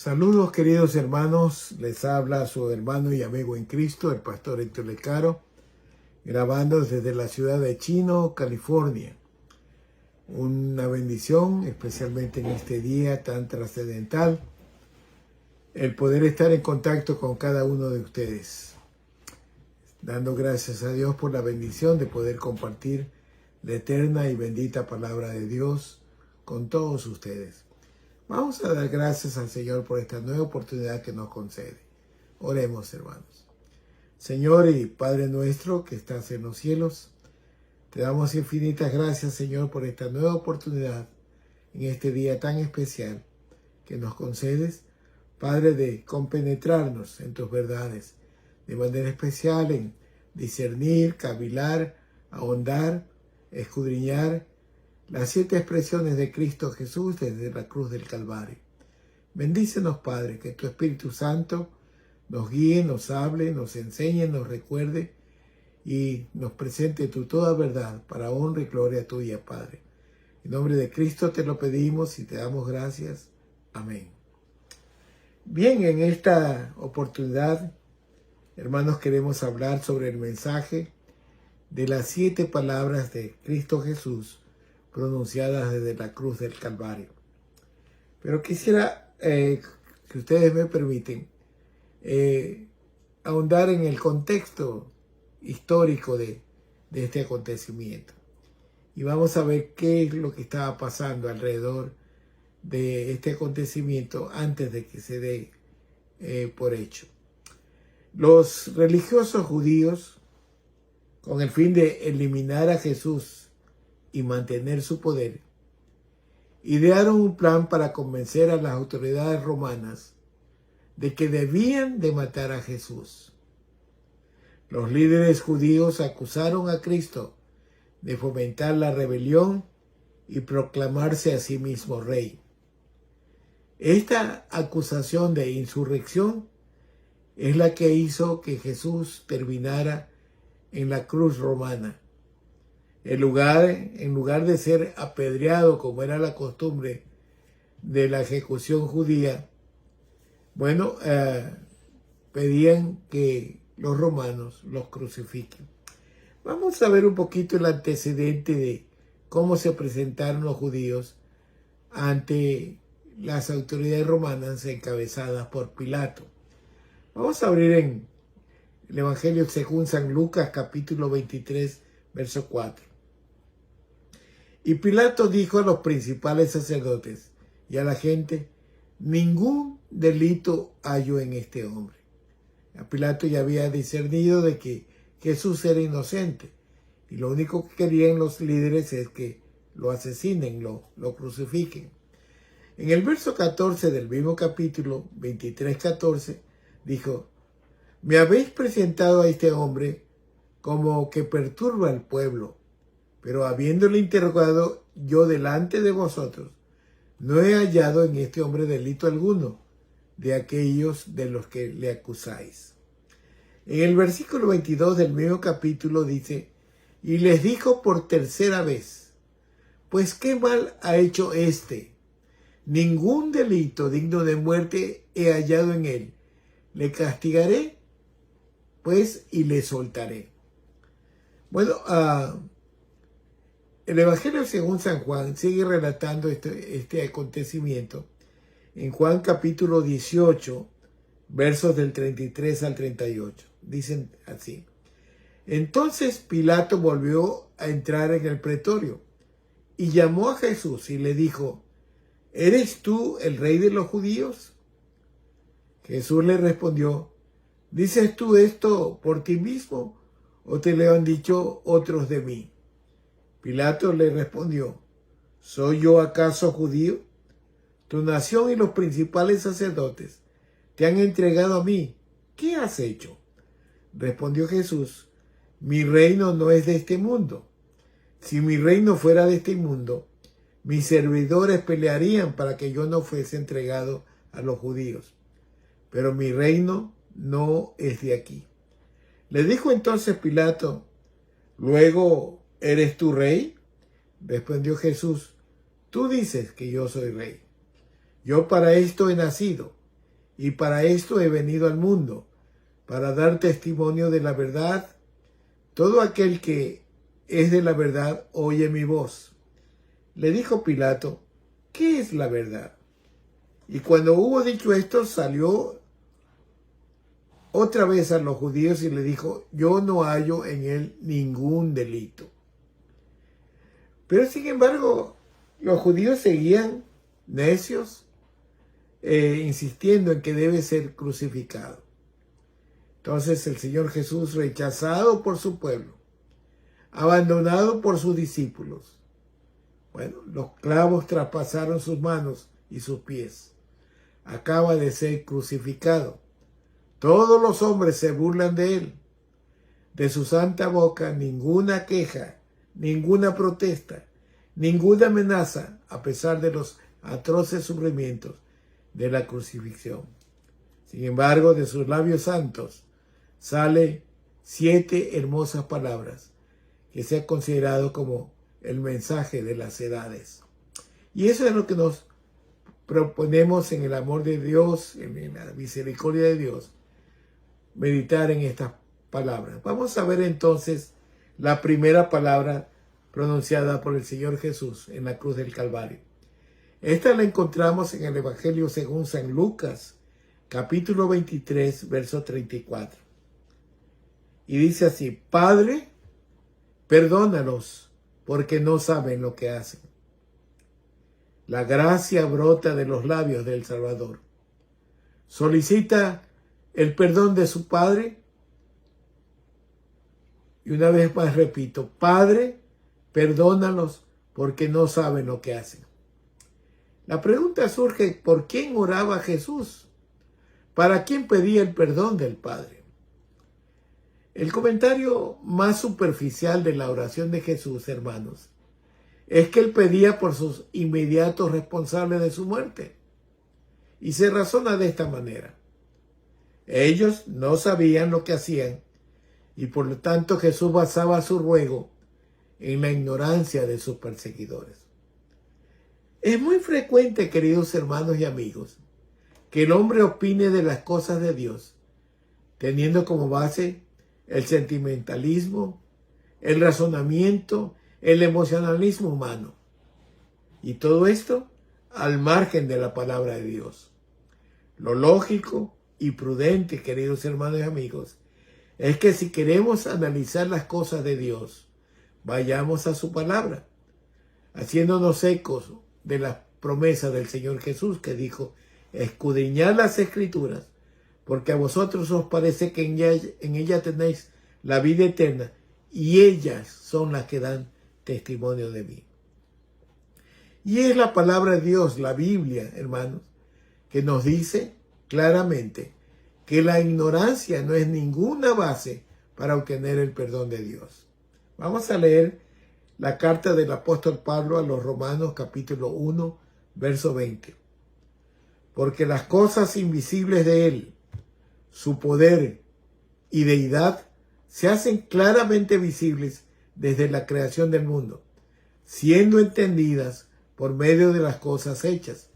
Saludos queridos hermanos, les habla su hermano y amigo en Cristo, el pastor Héctor Lecaro, grabando desde la ciudad de Chino, California. Una bendición, especialmente en este día tan trascendental, el poder estar en contacto con cada uno de ustedes, dando gracias a Dios por la bendición de poder compartir la eterna y bendita palabra de Dios con todos ustedes. Vamos a dar gracias al Señor por esta nueva oportunidad que nos concede. Oremos, hermanos. Señor y Padre nuestro que estás en los cielos, te damos infinitas gracias, Señor, por esta nueva oportunidad en este día tan especial que nos concedes, Padre, de compenetrarnos en tus verdades, de manera especial en discernir, cavilar, ahondar, escudriñar las 7 expresiones de Cristo Jesús desde la cruz del Calvario. Bendícenos, Padre, que tu Espíritu Santo nos guíe, nos hable, nos enseñe, nos recuerde y nos presente tu toda verdad para honra y gloria tuya, Padre. En nombre de Cristo te lo pedimos y te damos gracias. Amén. Bien, en esta oportunidad, hermanos, queremos hablar sobre el mensaje de las 7 palabras de Cristo Jesús pronunciadas desde la cruz del Calvario. Pero quisiera que ustedes me permiten ahondar en el contexto histórico de este acontecimiento. Y vamos a ver qué es lo que estaba pasando alrededor de este acontecimiento antes de que se dé por hecho. Los religiosos judíos, con el fin de eliminar a Jesús y mantener su poder, idearon un plan para convencer a las autoridades romanas de que debían de matar a Jesús. Los líderes judíos acusaron a Cristo de fomentar la rebelión y proclamarse a sí mismo rey. Esta acusación de insurrección es la que hizo que Jesús terminara en la cruz romana. En lugar de ser apedreado como era la costumbre de la ejecución judía, pedían que los romanos los crucifiquen. Vamos a ver un poquito el antecedente de cómo se presentaron los judíos ante las autoridades romanas encabezadas por Pilato. Vamos a abrir en el Evangelio según San Lucas, capítulo 23, verso 4. Y Pilato dijo a los principales sacerdotes y a la gente: ningún delito hallo en este hombre. A Pilato ya había discernido de que Jesús era inocente y lo único que querían los líderes es que lo asesinen, lo crucifiquen. En el verso 14 del mismo capítulo 23:14 dijo: me habéis presentado a este hombre como que perturba al pueblo, pero habiéndole interrogado yo delante de vosotros, no he hallado en este hombre delito alguno de aquellos de los que le acusáis. En el versículo 22 del mismo capítulo dice: y les dijo por tercera vez: pues qué mal ha hecho éste, ningún delito digno de muerte he hallado en él, le castigaré pues y le soltaré. El Evangelio según San Juan sigue relatando este acontecimiento en Juan capítulo 18, versos del 33 al 38. Dicen así: entonces Pilato volvió a entrar en el pretorio y llamó a Jesús y le dijo: ¿eres tú el rey de los judíos? Jesús le respondió: ¿dices tú esto por ti mismo o te lo han dicho otros de mí? Pilato le respondió: ¿soy yo acaso judío? Tu nación y los principales sacerdotes te han entregado a mí. ¿Qué has hecho? Respondió Jesús: mi reino no es de este mundo. Si mi reino fuera de este mundo, mis servidores pelearían para que yo no fuese entregado a los judíos. Pero mi reino no es de aquí. Le dijo entonces Pilato: luego, ¿eres tú rey? Respondió Jesús: tú dices que yo soy rey. Yo para esto he nacido y para esto he venido al mundo, para dar testimonio de la verdad. Todo aquel que es de la verdad oye mi voz. Le dijo Pilato, ¿qué es la verdad? Y cuando hubo dicho esto, salió otra vez a los judíos y le dijo, yo no hallo en él ningún delito. Pero sin embargo, los judíos seguían necios, insistiendo en que debe ser crucificado. Entonces el Señor Jesús, rechazado por su pueblo, abandonado por sus discípulos, bueno, los clavos traspasaron sus manos y sus pies. Acaba de ser crucificado. Todos los hombres se burlan de él. De su santa boca ninguna queja, ninguna protesta, ninguna amenaza, a pesar de los atroces sufrimientos de la crucifixión. Sin embargo, de sus labios santos sale 7 hermosas palabras que se ha considerado como el mensaje de las edades. Y eso es lo que nos proponemos en el amor de Dios, en la misericordia de Dios, meditar en estas palabras. Vamos a ver entonces la primera palabra pronunciada por el Señor Jesús en la cruz del Calvario. Esta la encontramos en el Evangelio según San Lucas, capítulo 23, verso 34. Y dice así, Padre, perdónalos, porque no saben lo que hacen. La gracia brota de los labios del Salvador. Solicita el perdón de su Padre. Y una vez más repito, Padre, perdónalos porque no saben lo que hacen. La pregunta surge, ¿por quién oraba Jesús? ¿Para quién pedía el perdón del Padre? El comentario más superficial de la oración de Jesús, hermanos, es que él pedía por sus inmediatos responsables de su muerte. Y se razona de esta manera. Ellos no sabían lo que hacían y por lo tanto Jesús basaba su ruego en la ignorancia de sus perseguidores. Es muy frecuente, queridos hermanos y amigos, que el hombre opine de las cosas de Dios, teniendo como base el sentimentalismo, el razonamiento, el emocionalismo humano. Y todo esto al margen de la palabra de Dios. Lo lógico y prudente, queridos hermanos y amigos, es que si queremos analizar las cosas de Dios, vayamos a su palabra, haciéndonos ecos de las promesas del Señor Jesús que dijo, escudriñad las Escrituras, porque a vosotros os parece que en ella tenéis la vida eterna, y ellas son las que dan testimonio de mí. Y es la palabra de Dios, la Biblia, hermanos, que nos dice claramente que la ignorancia no es ninguna base para obtener el perdón de Dios. Vamos a leer la carta del apóstol Pablo a los Romanos, capítulo 1, verso 20. Porque las cosas invisibles de él, su poder y deidad, se hacen claramente visibles desde la creación del mundo, siendo entendidas por medio de las cosas hechas,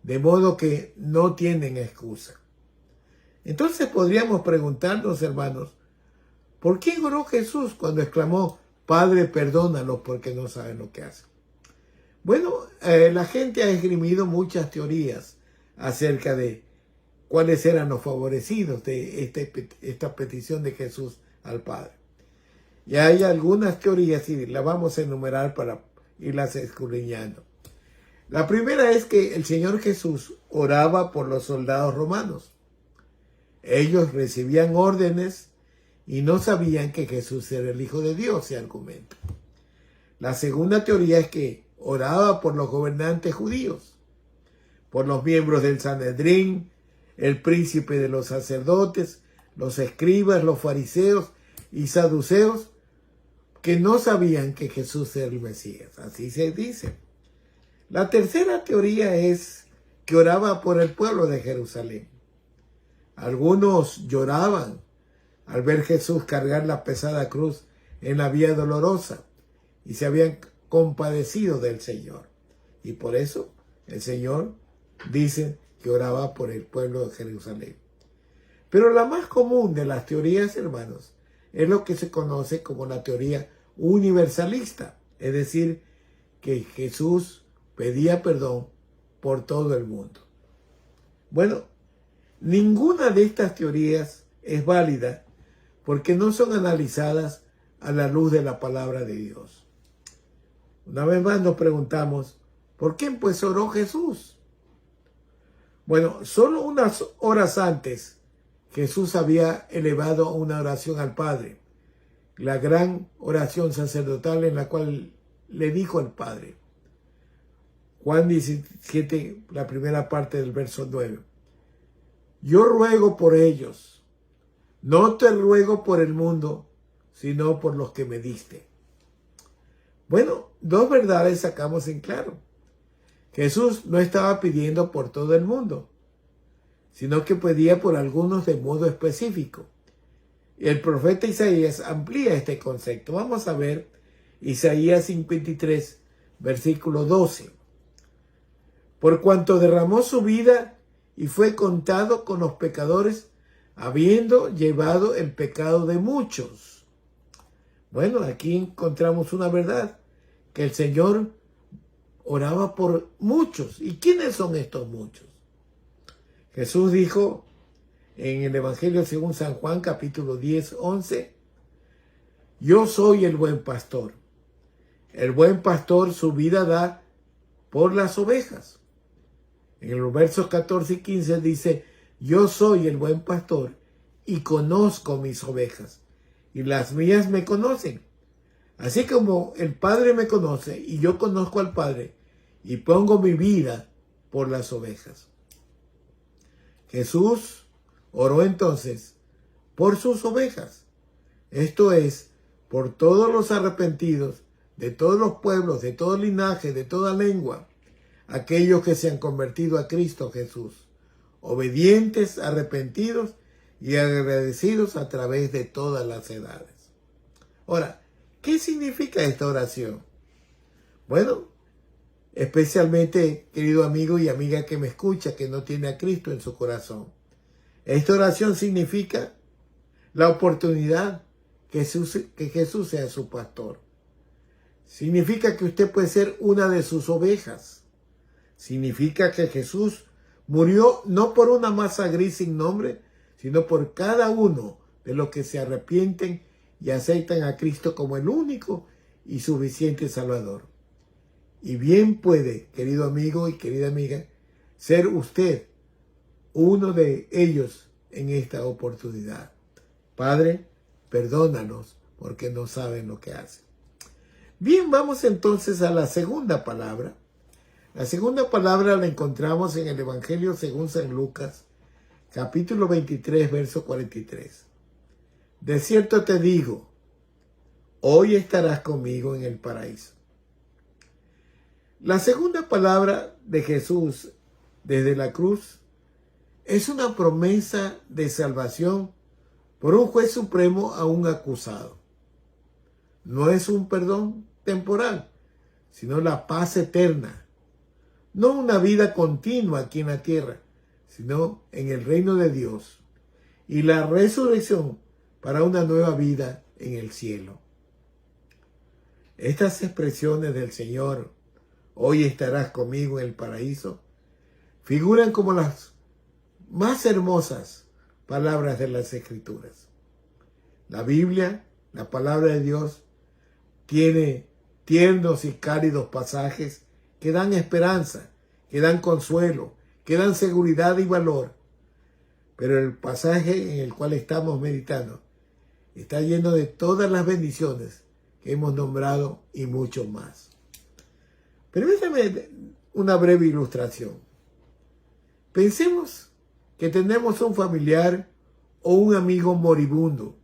de modo que no tienen excusa. Entonces podríamos preguntarnos, hermanos, ¿por qué oró Jesús cuando exclamó, Padre, perdónalos porque no saben lo que hacen? Bueno, la gente ha esgrimido muchas teorías acerca de cuáles eran los favorecidos de esta petición de Jesús al Padre. Y hay algunas teorías y las vamos a enumerar para irlas escudriñando. La primera es que el Señor Jesús oraba por los soldados romanos. Ellos recibían órdenes y no sabían que Jesús era el Hijo de Dios, se argumenta. La segunda teoría es que oraba por los gobernantes judíos, por los miembros del Sanedrín, el príncipe de los sacerdotes, los escribas, los fariseos y saduceos, que no sabían que Jesús era el Mesías. Así se dice. La tercera teoría es que oraba por el pueblo de Jerusalén. Algunos lloraban al ver Jesús cargar la pesada cruz en la vía dolorosa y se habían compadecido del Señor. Y por eso el Señor dice que oraba por el pueblo de Jerusalén. Pero la más común de las teorías, hermanos, es lo que se conoce como la teoría universalista, es decir, que Jesús pedía perdón por todo el mundo. Bueno, ninguna de estas teorías es válida porque no son analizadas a la luz de la palabra de Dios. Una vez más nos preguntamos, ¿por qué pues oró Jesús? Bueno, solo unas horas antes, Jesús había elevado una oración al Padre, la gran oración sacerdotal en la cual le dijo al Padre. Juan 17, la primera parte del verso 9. Yo ruego por ellos, no te ruego por el mundo, sino por los que me diste. Bueno, dos verdades sacamos en claro. Jesús no estaba pidiendo por todo el mundo, sino que pedía por algunos de modo específico. Y el profeta Isaías amplía este concepto. Vamos a ver Isaías 53, versículo 12. Por cuanto derramó su vida y fue contado con los pecadores, habiendo llevado el pecado de muchos. Bueno, aquí encontramos una verdad, que el Señor oraba por muchos. ¿Y quiénes son estos muchos? Jesús dijo en el Evangelio según San Juan, capítulo 10, 11, yo soy el buen pastor. El buen pastor su vida da por las ovejas. En los versos 14 y 15 dice, yo soy el buen pastor y conozco mis ovejas, y las mías me conocen. Así como el Padre me conoce y yo conozco al Padre, y pongo mi vida por las ovejas. Jesús oró entonces por sus ovejas, esto es, por todos los arrepentidos, de todos los pueblos, de todo linaje, de toda lengua, aquellos que se han convertido a Cristo Jesús, obedientes, arrepentidos y agradecidos a través de todas las edades. Ahora, ¿qué significa esta oración? Bueno, especialmente, querido amigo y amiga que me escucha, que no tiene a Cristo en su corazón. Esta oración significa la oportunidad que Jesús sea su pastor. Significa que usted puede ser una de sus ovejas. Significa que Jesús murió no por una masa gris sin nombre, sino por cada uno de los que se arrepienten y aceptan a Cristo como el único y suficiente Salvador. Y bien puede, querido amigo y querida amiga, ser usted uno de ellos en esta oportunidad. Padre, perdónanos porque no saben lo que hacen. Bien, vamos entonces a la segunda palabra. La segunda palabra la encontramos en el Evangelio según San Lucas, capítulo 23, verso 43. De cierto te digo, hoy estarás conmigo en el paraíso. La segunda palabra de Jesús desde la cruz es una promesa de salvación por un juez supremo a un acusado. No es un perdón temporal, sino la paz eterna. No una vida continua aquí en la tierra, sino en el reino de Dios. Y la resurrección para una nueva vida en el cielo. Estas expresiones del Señor, hoy estarás conmigo en el paraíso, figuran como las más hermosas palabras de las Escrituras. La Biblia, la palabra de Dios, tiene tiernos y cálidos pasajes que dan esperanza, que dan consuelo, que dan seguridad y valor. Pero el pasaje en el cual estamos meditando está lleno de todas las bendiciones que hemos nombrado y mucho más. Permítame una breve ilustración. Pensemos que tenemos un familiar o un amigo moribundo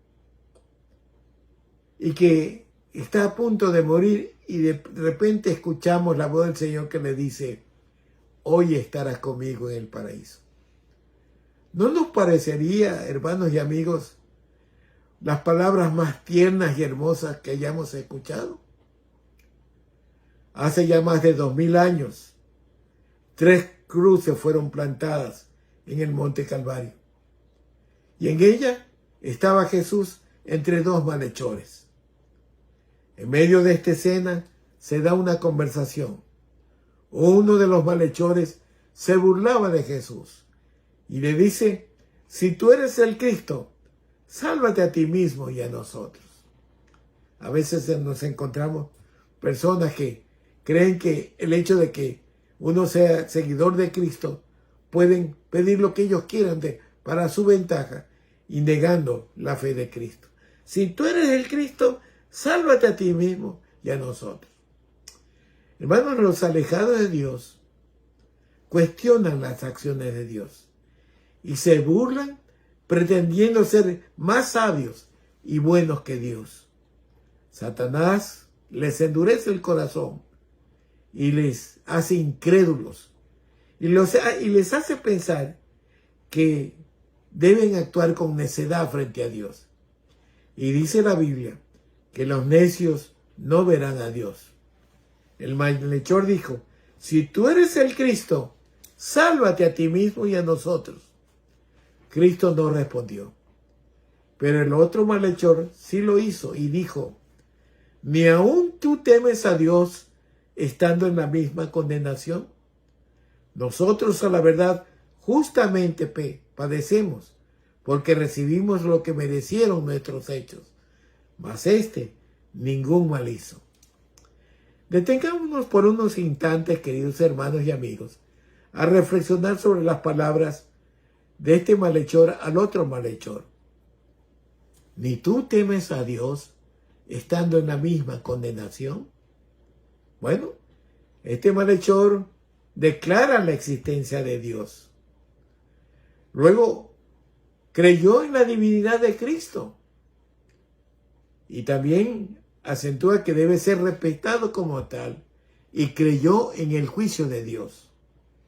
y que está a punto de morir y de repente escuchamos la voz del Señor que le dice, hoy estarás conmigo en el paraíso. ¿No nos parecería, hermanos y amigos, las palabras más tiernas y hermosas que hayamos escuchado? Hace ya más de 2000 años, 3 cruces fueron plantadas en el monte Calvario. Y en ella estaba Jesús entre dos malhechores. En medio de esta escena se da una conversación. Uno de los malhechores se burlaba de Jesús y le dice: si tú eres el Cristo, sálvate a ti mismo y a nosotros. A veces nos encontramos personas que creen que el hecho de que uno sea seguidor de Cristo pueden pedir lo que ellos quieran para su ventaja y negando la fe de Cristo. Si tú eres el Cristo, sálvate a ti mismo y a nosotros. Hermanos, los alejados de Dios cuestionan las acciones de Dios y se burlan pretendiendo ser más sabios y buenos que Dios. Satanás les endurece el corazón y les hace incrédulos y les hace pensar que deben actuar con necedad frente a Dios. Y dice la Biblia que los necios no verán a Dios. El malhechor dijo: si tú eres el Cristo, sálvate a ti mismo y a nosotros. Cristo no respondió. Pero el otro malhechor sí lo hizo y dijo: ¿ni aún tú temes a Dios estando en la misma condenación? Nosotros, a la verdad, justamente padecemos, porque recibimos lo que merecieron nuestros hechos. Mas ningún mal hizo. Detengámonos por unos instantes, queridos hermanos y amigos, a reflexionar sobre las palabras de este malhechor al otro malhechor. ¿Ni tú temes a Dios estando en la misma condenación? Bueno, este malhechor declara la existencia de Dios. Luego, creyó en la divinidad de Cristo. Y también acentúa que debe ser respetado como tal. Y creyó en el juicio de Dios.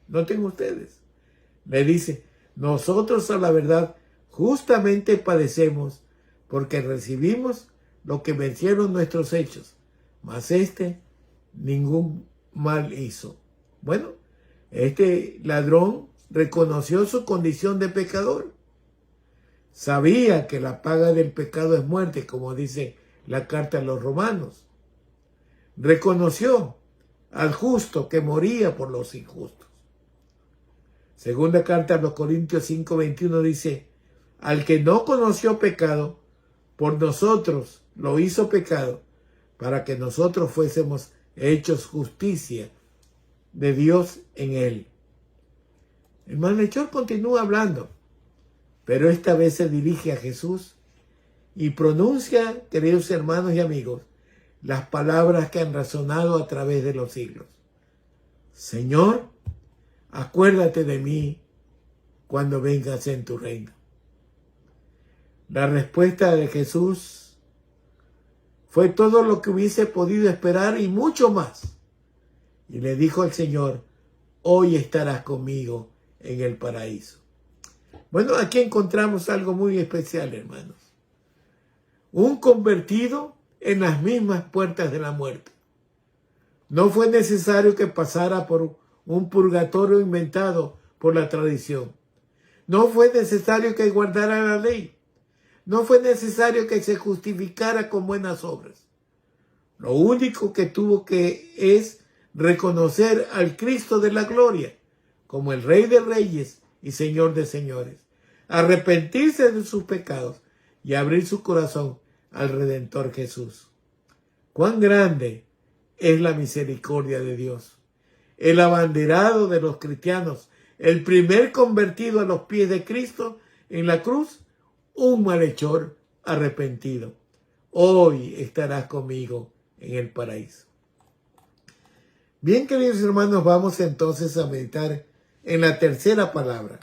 Noten ustedes. Le dice: nosotros, a la verdad, justamente padecemos porque recibimos lo que vencieron nuestros hechos. Mas ningún mal hizo. Bueno, este ladrón reconoció su condición de pecador. Sabía que la paga del pecado es muerte, como dice la carta a los romanos. Reconoció al justo que moría por los injustos. Segunda carta a los Corintios 5:21 dice: al que no conoció pecado, por nosotros lo hizo pecado, para que nosotros fuésemos hechos justicia de Dios en él. El malhechor continúa hablando, pero esta vez se dirige a Jesús y pronuncia, queridos hermanos y amigos, las palabras que han resonado a través de los siglos. Señor, acuérdate de mí cuando vengas en tu reino. La respuesta de Jesús fue todo lo que hubiese podido esperar y mucho más. Y le dijo al Señor: hoy estarás conmigo en el paraíso. Bueno, aquí encontramos algo muy especial, hermanos. Un convertido en las mismas puertas de la muerte. No fue necesario que pasara por un purgatorio inventado por la tradición. No fue necesario que guardara la ley. No fue necesario que se justificara con buenas obras. Lo único que tuvo que es reconocer al Cristo de la gloria como el Rey de Reyes y Señor de Señores, arrepentirse de sus pecados y abrir su corazón al Redentor Jesús. ¡Cuán grande es la misericordia de Dios! El abanderado de los cristianos, el primer convertido a los pies de Cristo en la cruz, un malhechor arrepentido. Hoy estarás conmigo en el paraíso. Bien, queridos hermanos, vamos entonces a meditar en la tercera palabra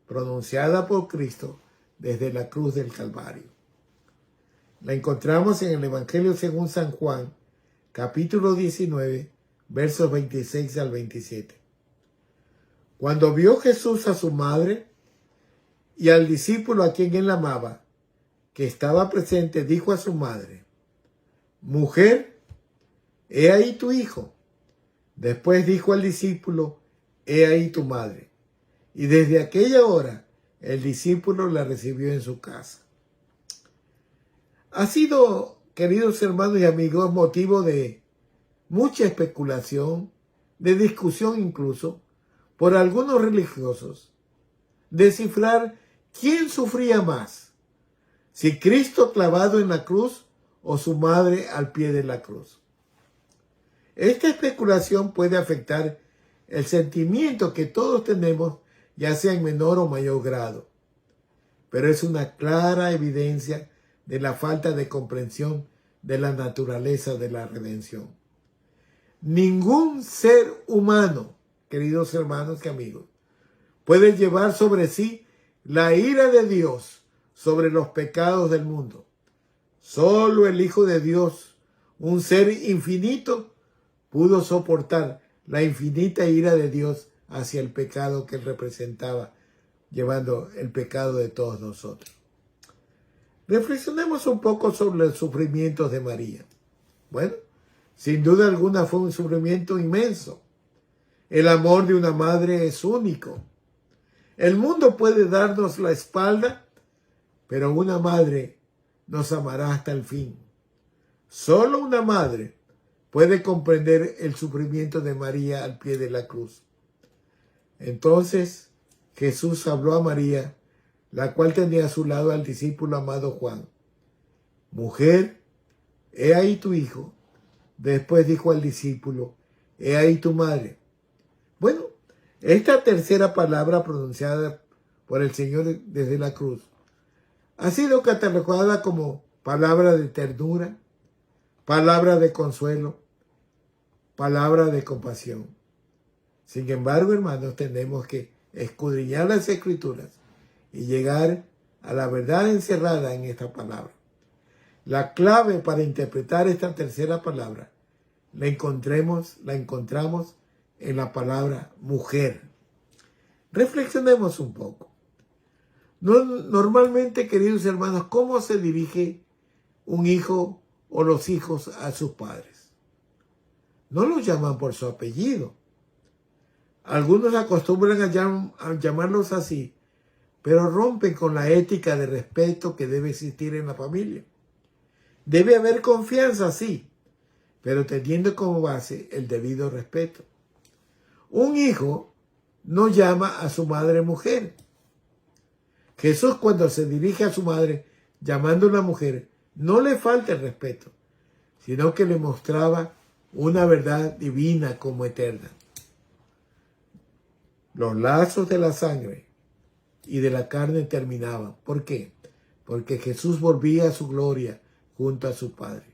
pronunciada por Cristo desde la cruz del Calvario. La encontramos en el Evangelio según San Juan, capítulo 19, versos 26 al 27. Cuando vio Jesús a su madre y al discípulo a quien él amaba, que estaba presente, dijo a su madre: mujer, he ahí tu hijo. Después dijo al discípulo: he ahí tu madre. Y desde aquella hora el discípulo la recibió en su casa. Ha sido, queridos hermanos y amigos, motivo de mucha especulación, de discusión incluso, por algunos religiosos, descifrar quién sufría más, si Cristo clavado en la cruz o su madre al pie de la cruz. Esta especulación puede afectar el sentimiento que todos tenemos, ya sea en menor o mayor grado, pero es una clara evidencia de la falta de comprensión de la naturaleza de la redención. Ningún ser humano, queridos hermanos y amigos, puede llevar sobre sí la ira de Dios sobre los pecados del mundo. Solo el Hijo de Dios, un ser infinito, pudo soportar la infinita ira de Dios hacia el pecado que él representaba, llevando el pecado de todos nosotros. Reflexionemos un poco sobre los sufrimientos de María. Bueno, sin duda alguna fue un sufrimiento inmenso. El amor de una madre es único. El mundo puede darnos la espalda, pero una madre nos amará hasta el fin. Solo una madre puede comprender el sufrimiento de María al pie de la cruz. Entonces Jesús habló a María, la cual tenía a su lado al discípulo amado Juan. Mujer, he ahí tu hijo. Después dijo al discípulo, he ahí tu madre. Bueno, esta tercera palabra pronunciada por el Señor desde la cruz ha sido catalogada como palabra de ternura, palabra de consuelo, palabra de compasión. Sin embargo, hermanos, tenemos que escudriñar las Escrituras y llegar a la verdad encerrada en esta palabra. La clave para interpretar esta tercera palabra la encontramos en la palabra mujer. Reflexionemos un poco. Normalmente, queridos hermanos, ¿cómo se dirige un hijo o los hijos a sus padres? No los llaman por su apellido. Algunos acostumbran a llamarlos así, pero rompen con la ética de respeto que debe existir en la familia. Debe haber confianza, sí, pero teniendo como base el debido respeto. Un hijo no llama a su madre mujer. Jesús, cuando se dirige a su madre llamándola mujer, no le falta el respeto, sino que le mostraba una verdad divina como eterna. Los lazos de la sangre y de la carne terminaban. ¿Por qué? Porque Jesús volvía a su gloria junto a su Padre.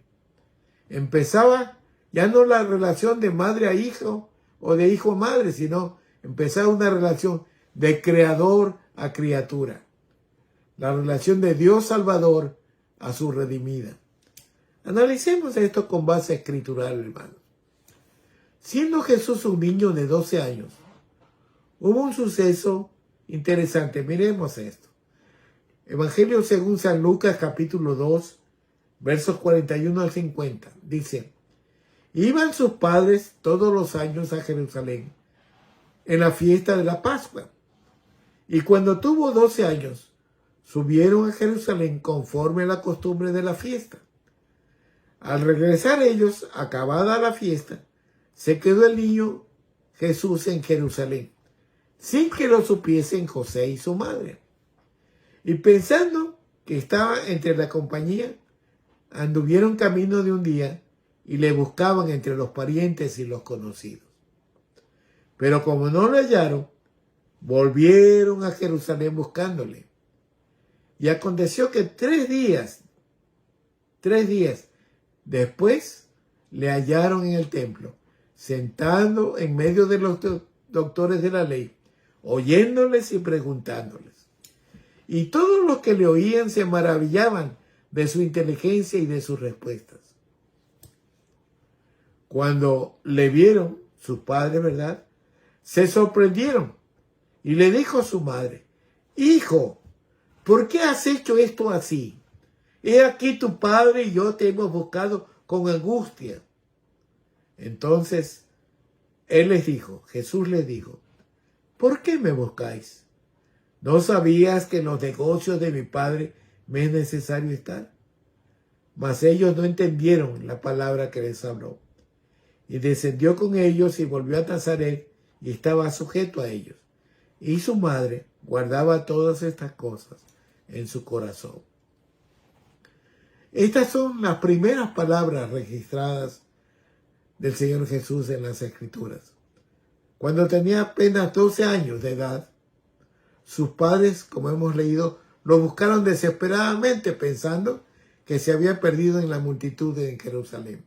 Empezaba ya no la relación de madre a hijo o de hijo a madre, sino empezaba una relación de creador a criatura. La relación de Dios Salvador a su redimida. Analicemos esto con base escritural, hermanos. Siendo Jesús un niño de 12 años, hubo un suceso interesante. Miremos esto. Evangelio según San Lucas, capítulo 2, versos 41 al 50. Dice, iban sus padres todos los años a Jerusalén en la fiesta de la Pascua. Y cuando tuvo 12 años, subieron a Jerusalén conforme a la costumbre de la fiesta. Al regresar ellos, acabada la fiesta, se quedó el niño Jesús en Jerusalén, sin que lo supiesen José y su madre. Y pensando que estaba entre la compañía, anduvieron camino de un día y le buscaban entre los parientes y los conocidos. Pero como no lo hallaron, volvieron a Jerusalén buscándole. Y aconteció que 3 días después le hallaron en el templo, sentado en medio de los doctores de la ley, oyéndoles y preguntándoles. Y todos los que le oían se maravillaban de su inteligencia y de sus respuestas. Cuando le vieron sus padres, ¿verdad?, se sorprendieron y le dijo a su madre, hijo, ¿por qué has hecho esto así? He aquí tu padre y yo te hemos buscado con angustia. Entonces Jesús les dijo, ¿por qué me buscáis? ¿No sabías que en los negocios de mi padre me es necesario estar? Mas ellos no entendieron la palabra que les habló. Y descendió con ellos y volvió a Nazaret y estaba sujeto a ellos. Y su madre guardaba todas estas cosas en su corazón. Estas son las primeras palabras registradas del Señor Jesús en las Escrituras. Cuando tenía apenas 12 años de edad, sus padres, como hemos leído, lo buscaron desesperadamente pensando que se había perdido en la multitud en Jerusalén.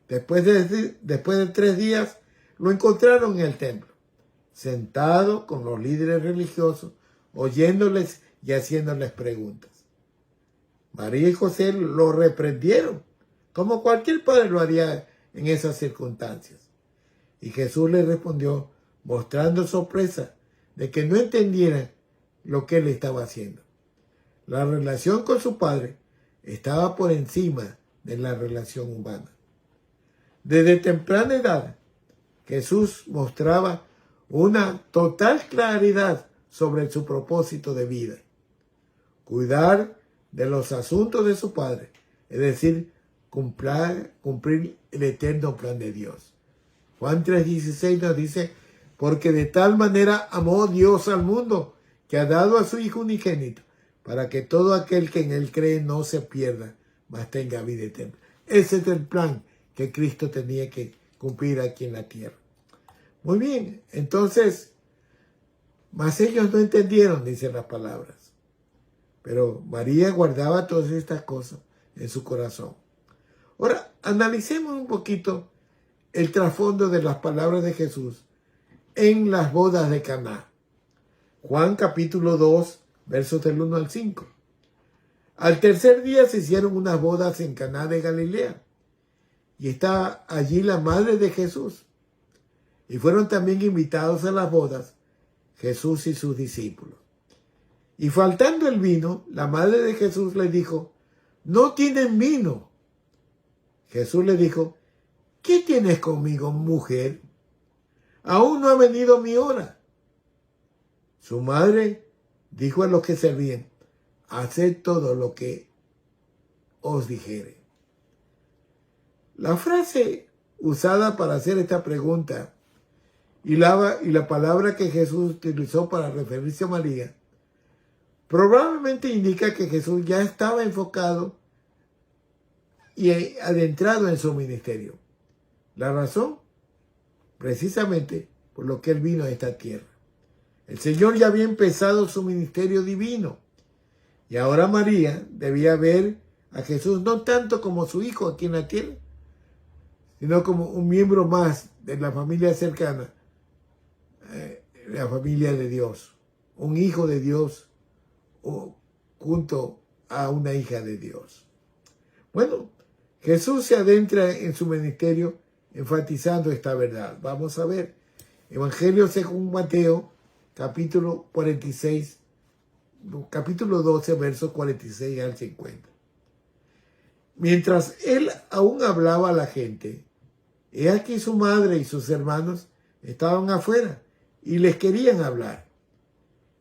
Después de 3 días, lo encontraron en el templo, sentado con los líderes religiosos, oyéndoles y haciéndoles preguntas. María y José lo reprendieron, como cualquier padre lo haría en esas circunstancias. Y Jesús les respondió, mostrando sorpresa de que no entendieran lo que él estaba haciendo. La relación con su padre estaba por encima de la relación humana. Desde temprana edad, Jesús mostraba una total claridad sobre su propósito de vida. Cuidar de los asuntos de su Padre, es decir, cumplir el eterno plan de Dios. Juan 3:16 nos dice, porque de tal manera amó Dios al mundo, que ha dado a su Hijo unigénito, para que todo aquel que en él cree no se pierda, mas tenga vida eterna. Ese es el plan que Cristo tenía que cumplir aquí en la tierra. Muy bien, entonces, mas ellos no entendieron, dicen las palabras. Pero María guardaba todas estas cosas en su corazón. Ahora, analicemos un poquito el trasfondo de las palabras de Jesús en las bodas de Caná. Juan capítulo 2, versos del 1 al 5. Al tercer día se hicieron unas bodas en Caná de Galilea, y estaba allí la madre de Jesús. Y fueron también invitados a las bodas Jesús y sus discípulos. Y faltando el vino, la madre de Jesús le dijo, no tienen vino. Jesús le dijo, ¿qué tienes conmigo, mujer? Aún no ha venido mi hora. Su madre dijo a los que servían, haced todo lo que os dijere. La frase usada para hacer esta pregunta y la palabra que Jesús utilizó para referirse a María probablemente indica que Jesús ya estaba enfocado y adentrado en su ministerio. La razón, precisamente, por lo que él vino a esta tierra. El Señor ya había empezado su ministerio divino. Y ahora María debía ver a Jesús no tanto como su hijo aquí en la tierra, sino como un miembro más de la familia cercana, la familia de Dios, un hijo de Dios junto a una hija de Dios. Bueno, Jesús se adentra en su ministerio enfatizando esta verdad. Vamos a ver, Evangelio según Mateo, capítulo 46, capítulo 12, versos 46 al 50. Mientras él aún hablaba a la gente, he aquí su madre y sus hermanos estaban afuera y les querían hablar.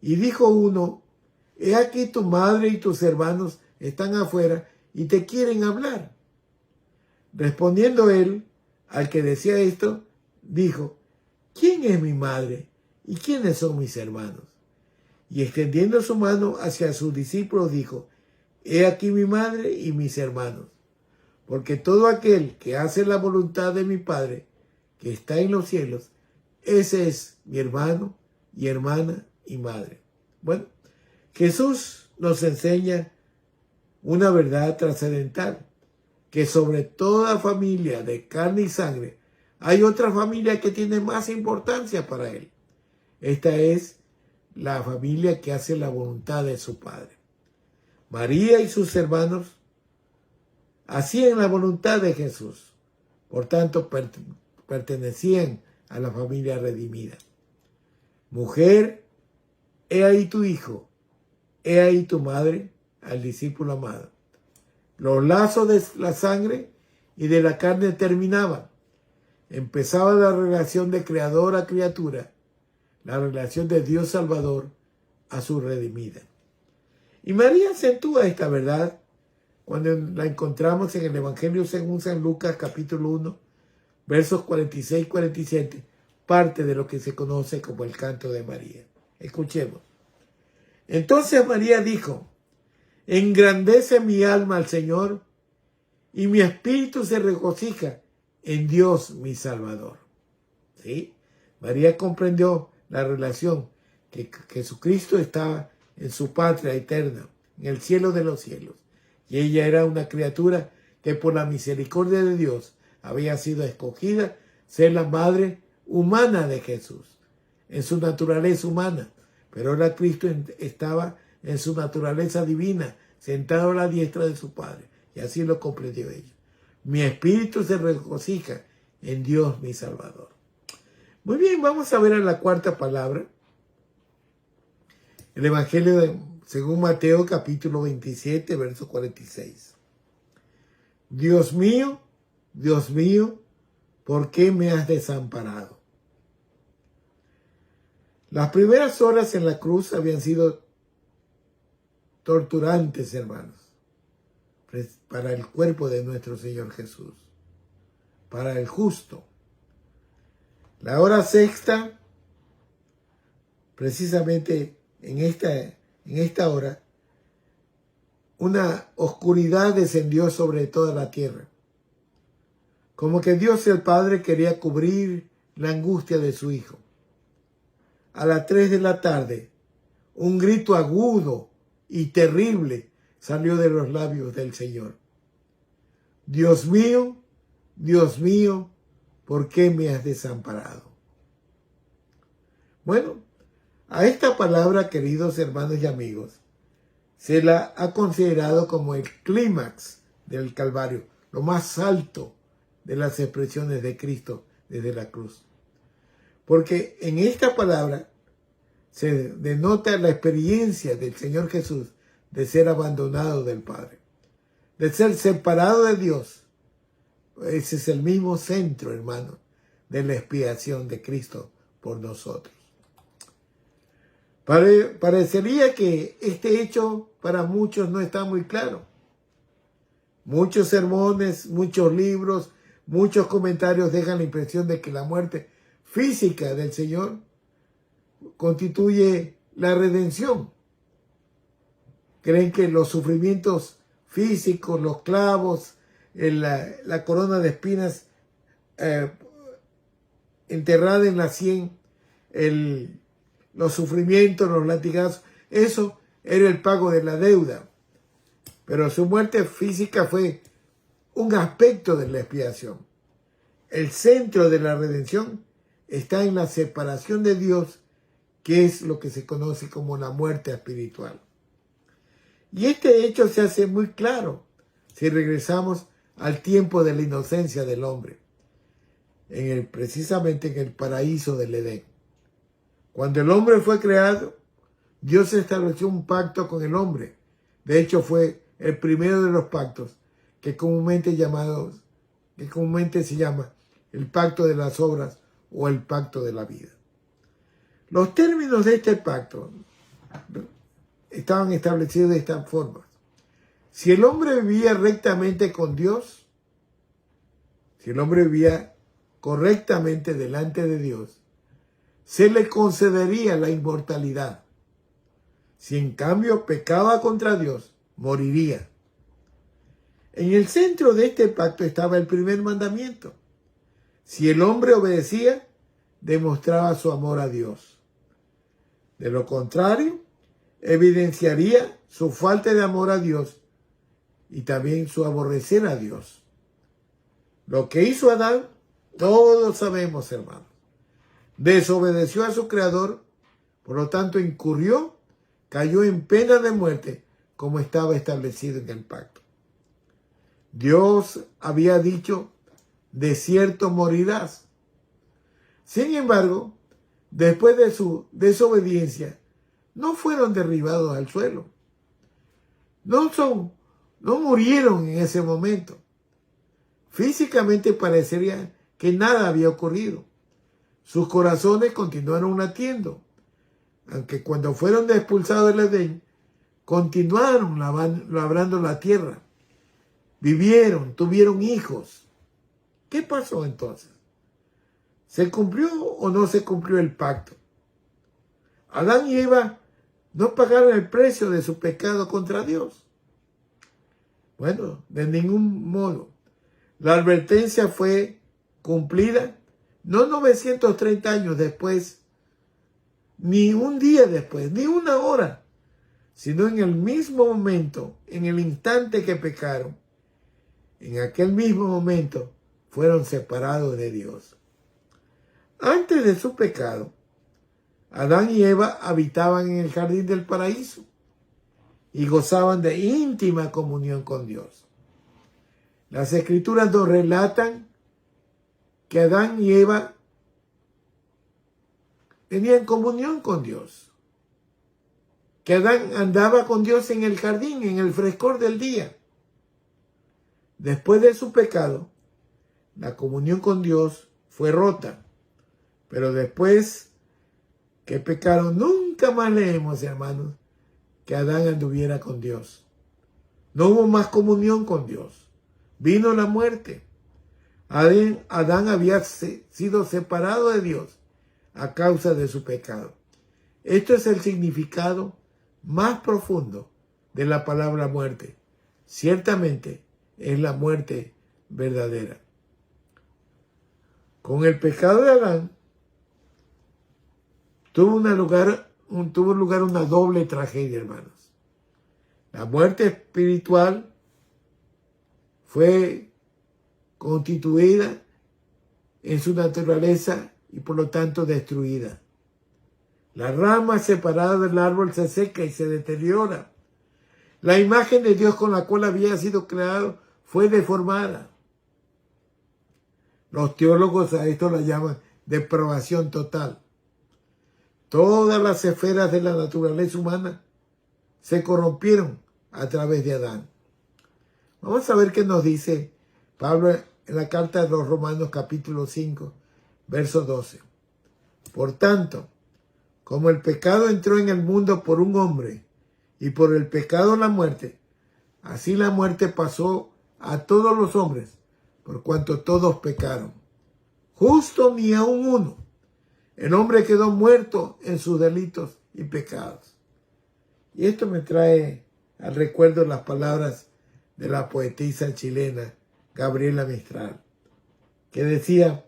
Y dijo uno, he aquí tu madre y tus hermanos están afuera y te quieren hablar. Respondiendo él, al que decía esto, dijo, ¿quién es mi madre y quiénes son mis hermanos? Y extendiendo su mano hacia sus discípulos dijo, he aquí mi madre y mis hermanos, porque todo aquel que hace la voluntad de mi Padre, que está en los cielos, ese es mi hermano y hermana y madre. Bueno, Jesús nos enseña una verdad trascendental, que sobre toda familia de carne y sangre hay otra familia que tiene más importancia para él. Esta es la familia que hace la voluntad de su Padre. María y sus hermanos hacían la voluntad de Jesús, por tanto pertenecían a la familia redimida. Mujer, he ahí tu hijo, he ahí tu madre, al discípulo amado. Los lazos de la sangre y de la carne terminaban. Empezaba la relación de creador a criatura, la relación de Dios Salvador a su redimida. Y María acentúa esta verdad cuando la encontramos en el Evangelio según San Lucas, capítulo 1, versos 46 y 47, parte de lo que se conoce como el canto de María. Escuchemos. Entonces María dijo: engrandece mi alma al Señor, y mi espíritu se regocija en Dios mi Salvador. ¿Sí? María comprendió la relación que Jesucristo estaba en su patria eterna, en el cielo de los cielos. Y ella era una criatura que por la misericordia de Dios había sido escogida ser la madre humana de Jesús, en su naturaleza humana. Pero ahora Cristo estaba en su naturaleza divina, sentado a la diestra de su Padre. Y así lo comprendió ella. Mi espíritu se regocija en Dios mi Salvador. Muy bien, vamos a ver a la cuarta palabra. El Evangelio según Mateo, capítulo 27, verso 46. Dios mío, ¿por qué me has desamparado? Las primeras horas en la cruz habían sido torturantes, hermanos, para el cuerpo de nuestro Señor Jesús, para el justo. La hora sexta, precisamente en esta hora, una oscuridad descendió sobre toda la tierra. Como que Dios el Padre quería cubrir la angustia de su Hijo. A las 3 de la tarde, un grito agudo y terrible salió de los labios del Señor. Dios mío, ¿por qué me has desamparado? Bueno, a esta palabra, queridos hermanos y amigos, se la ha considerado como el clímax del Calvario, lo más alto de las expresiones de Cristo desde la cruz. Porque en esta palabra se denota la experiencia del Señor Jesús de ser abandonado del Padre, de ser separado de Dios. Ese es el mismo centro, hermano, de la expiación de Cristo por nosotros. Parecería que este hecho para muchos no está muy claro. Muchos sermones, muchos libros, muchos comentarios dejan la impresión de que la muerte física del Señor constituye la redención. Creen que los sufrimientos físicos, los clavos, la corona de espinas enterrada en la sien, los sufrimientos, los latigazos, eso era el pago de la deuda. Pero su muerte física fue un aspecto de la expiación. El centro de la redención está en la separación de Dios, que es lo que se conoce como la muerte espiritual. Y este hecho se hace muy claro si regresamos al tiempo de la inocencia del hombre, precisamente en el paraíso del Edén. Cuando el hombre fue creado, Dios estableció un pacto con el hombre. De hecho, fue el primero de los pactos que comúnmente se llama el pacto de las obras o el pacto de la vida. Los términos de este pacto estaban establecidos de esta forma. Si el hombre vivía rectamente con Dios, si el hombre vivía correctamente delante de Dios, se le concedería la inmortalidad. Si en cambio pecaba contra Dios, moriría. En el centro de este pacto estaba el primer mandamiento. Si el hombre obedecía, demostraba su amor a Dios. De lo contrario, evidenciaría su falta de amor a Dios y también su aborrecer a Dios. Lo que hizo Adán, todos sabemos, hermanos. Desobedeció a su Creador, por lo tanto incurrió, cayó en pena de muerte, como estaba establecido en el pacto. Dios había dicho: de cierto morirás. Sin embargo, después de su desobediencia, no fueron derribados al suelo. No murieron en ese momento. Físicamente parecería que nada había ocurrido. sus corazones continuaron latiendo, aunque cuando fueron expulsados del Edén, continuaron labrando la tierra, vivieron, tuvieron hijos. ¿Qué pasó entonces? ¿Se cumplió o no se cumplió el pacto? Adán y Eva no pagaron el precio de su pecado contra Dios. Bueno, de ningún modo. La advertencia fue cumplida no 930 años después, ni un día después, ni una hora, sino en el mismo momento, en el instante que pecaron. En aquel mismo momento fueron separados de Dios. Antes de su pecado, Adán y Eva habitaban en el jardín del paraíso y gozaban de íntima comunión con Dios. Las Escrituras nos relatan que Adán y Eva tenían comunión con Dios, que Adán andaba con Dios en el jardín, en el frescor del día. Después de su pecado, la comunión con Dios fue rota, pero después que pecaron, nunca más leemos, hermanos, que Adán anduviera con Dios. No hubo más comunión con Dios. Vino la muerte. Adán había sido separado de Dios a causa de su pecado. Esto es el significado más profundo de la palabra muerte. Ciertamente es la muerte verdadera. Con el pecado de Adán, tuvo lugar una doble tragedia, hermanos. La muerte espiritual fue constituida en su naturaleza y por lo tanto destruida. La rama separada del árbol se seca y se deteriora. La imagen de Dios con la cual había sido creado fue deformada. Los teólogos a esto la llaman depravación total. Todas las esferas de la naturaleza humana se corrompieron a través de Adán. Vamos a ver qué nos dice Pablo en la carta de los Romanos capítulo 5, verso 12. Por tanto, como el pecado entró en el mundo por un hombre y por el pecado la muerte, así la muerte pasó a todos los hombres, por cuanto todos pecaron. Justo ni aun uno. El hombre quedó muerto en sus delitos y pecados. Y esto me trae al recuerdo las palabras de la poetisa chilena Gabriela Mistral, que decía: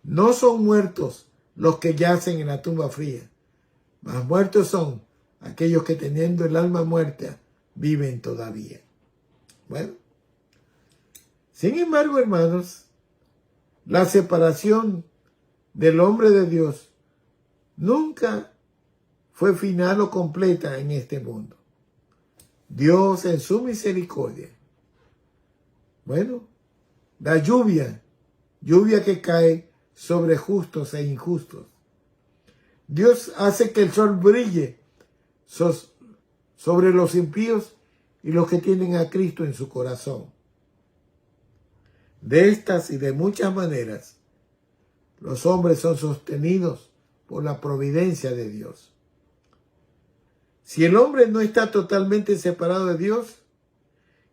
no son muertos los que yacen en la tumba fría, mas muertos son aquellos que teniendo el alma muerta viven todavía. Bueno, sin embargo, hermanos, la separación del hombre de Dios nunca fue final o completa en este mundo. Dios en su misericordia, bueno, da lluvia que cae sobre justos e injustos. Dios hace que el sol brille sobre los impíos y los que tienen a Cristo en su corazón. De estas y de muchas maneras, los hombres son sostenidos por la providencia de Dios. Si el hombre no está totalmente separado de Dios,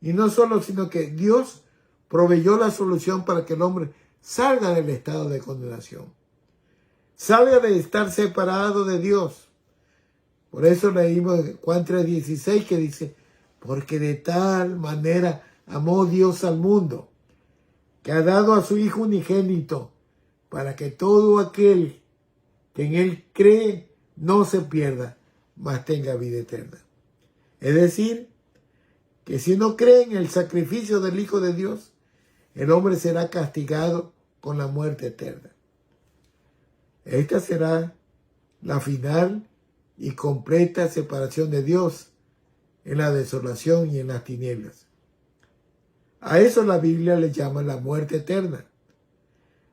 y no solo, sino que Dios proveyó la solución para que el hombre salga del estado de condenación, salga de estar separado de Dios. Por eso leímos Juan 3:16 que dice: porque de tal manera amó Dios al mundo, que ha dado a su Hijo unigénito, para que todo aquel que en Él cree no se pierda, mas tenga vida eterna. Es decir, que si no cree en el sacrificio del Hijo de Dios, el hombre será castigado con la muerte eterna. Esta será la final y completa separación de Dios en la desolación y en las tinieblas. A eso la Biblia le llama la muerte eterna.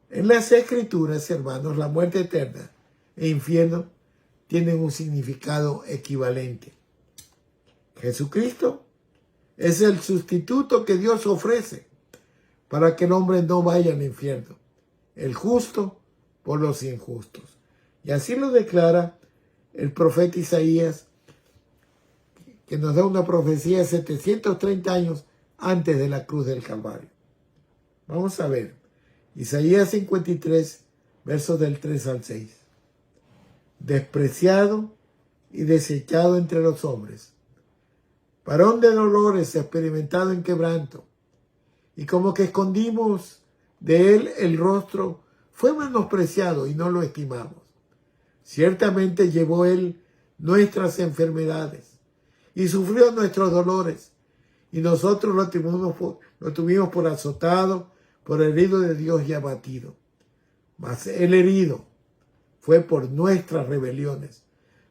En las Escrituras, hermanos, la muerte eterna e infierno tienen un significado equivalente. Jesucristo es el sustituto que Dios ofrece para que el hombre no vaya al infierno. El justo por los injustos. Y así lo declara el profeta Isaías, que nos da una profecía 730 años antes de la cruz del Calvario. Vamos a ver. Isaías 53, versos del 3 al 6. Despreciado y desechado entre los hombres, varón de dolores, experimentado en quebranto, y como que escondimos de él el rostro, fue menospreciado y no lo estimamos. Ciertamente llevó él nuestras enfermedades y sufrió nuestros dolores, y nosotros lo tuvimos por azotado, por herido de Dios y abatido. Mas el herido fue por nuestras rebeliones,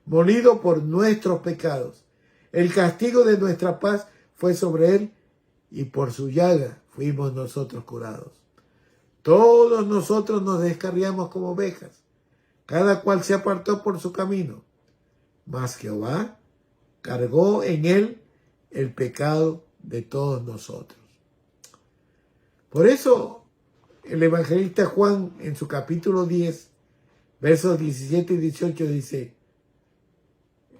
molido por nuestros pecados. El castigo de nuestra paz fue sobre él, y por su llaga fuimos nosotros curados. Todos nosotros nos descarriamos como ovejas, cada cual se apartó por su camino, mas Jehová cargó en él el pecado de todos nosotros. Por eso el evangelista Juan, en su capítulo 10, versos 17 y 18,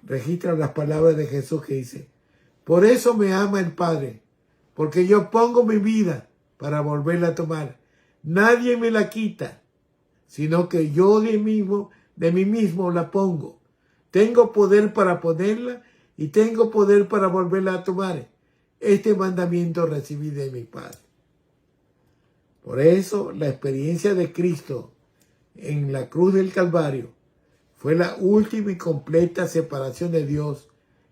registra las palabras de Jesús que dice: por eso me ama el Padre, porque yo pongo mi vida para volverla a tomar. Nadie me la quita, sino que yo de mí mismo la pongo. Tengo poder para ponerla y tengo poder para volverla a tomar. Este mandamiento recibí de mi Padre. Por eso la experiencia de Cristo en la cruz del Calvario fue la última y completa separación de Dios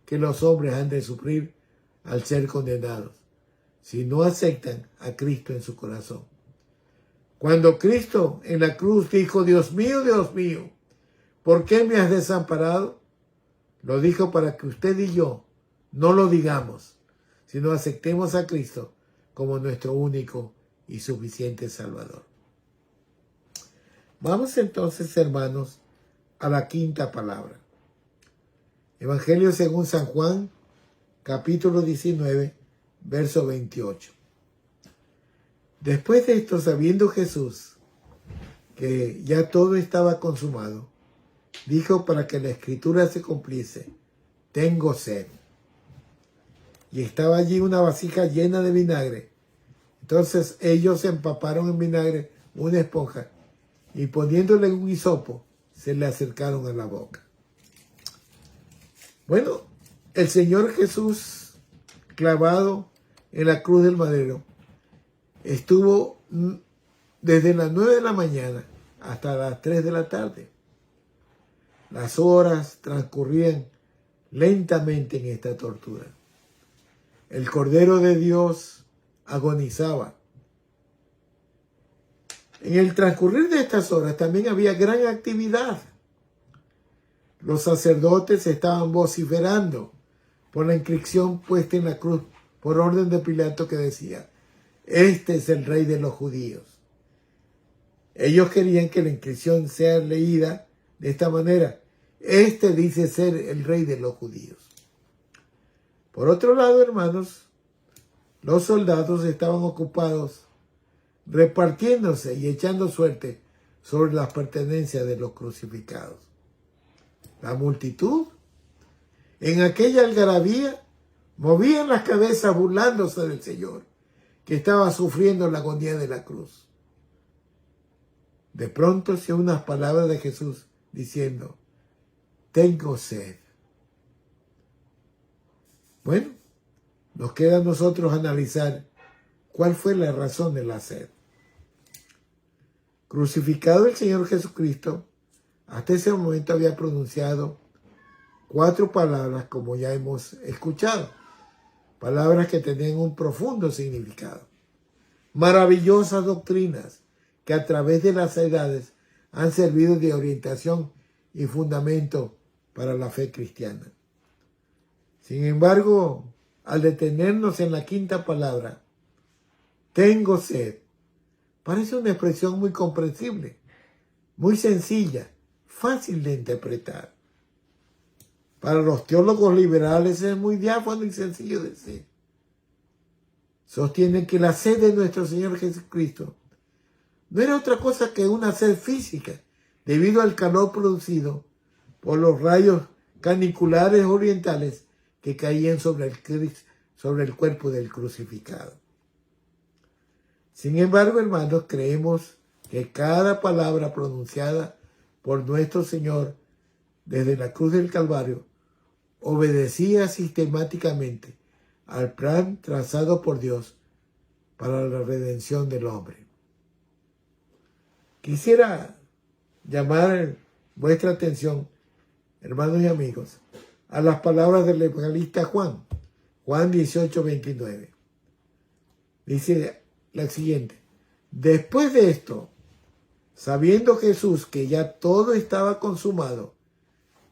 que los hombres han de sufrir al ser condenados, si no aceptan a Cristo en su corazón. Cuando Cristo en la cruz dijo: Dios mío, ¿por qué me has desamparado? Lo dijo para que usted y yo no lo digamos, sino aceptemos a Cristo como nuestro único y suficiente Salvador. Vamos entonces, hermanos, a la quinta palabra. Evangelio según San Juan, capítulo 19, verso 28. Después de esto, sabiendo Jesús que ya todo estaba consumado, dijo para que la escritura se cumpliese: tengo sed. Y estaba allí una vasija llena de vinagre. Entonces ellos empaparon en vinagre una esponja y poniéndole un hisopo, se le acercaron a la boca. Bueno, el Señor Jesús, clavado en la cruz del madero, estuvo desde las 9 de la mañana hasta las 3 de la tarde. Las horas transcurrían lentamente en esta tortura. El Cordero de Dios agonizaba. En el transcurrir de estas horas también había gran actividad. Los sacerdotes estaban vociferando por la inscripción puesta en la cruz por orden de Pilato que decía: este es el rey de los judíos. Ellos querían que la inscripción sea leída de esta manera: este dice ser el rey de los judíos. Por otro lado, hermanos, los soldados estaban ocupados repartiéndose y echando suerte sobre las pertenencias de los crucificados. La multitud, en aquella algarabía, movían las cabezas burlándose del Señor, que estaba sufriendo la agonía de la cruz. De pronto se unas palabras de Jesús diciendo: tengo sed. Bueno, nos queda a nosotros analizar cuál fue la razón de la sed. Crucificado el Señor Jesucristo, hasta ese momento había pronunciado 4 palabras, como ya hemos escuchado. Palabras que tenían un profundo significado. Maravillosas doctrinas que a través de las edades han servido de orientación y fundamento para la fe cristiana. Sin embargo, al detenernos en la quinta palabra, tengo sed, parece una expresión muy comprensible, muy sencilla, fácil de interpretar. Para los teólogos liberales es muy diáfano y sencillo decir. Sostienen que la sed de nuestro Señor Jesucristo no era otra cosa que una sed física debido al calor producido por los rayos caniculares orientales que caían sobre el cuerpo del crucificado. Sin embargo, hermanos, creemos que cada palabra pronunciada por nuestro Señor desde la cruz del Calvario obedecía sistemáticamente al plan trazado por Dios para la redención del hombre. Quisiera llamar vuestra atención, hermanos y amigos, a las palabras del evangelista Juan 18:29. Dice la siguiente: después de esto, sabiendo Jesús que ya todo estaba consumado,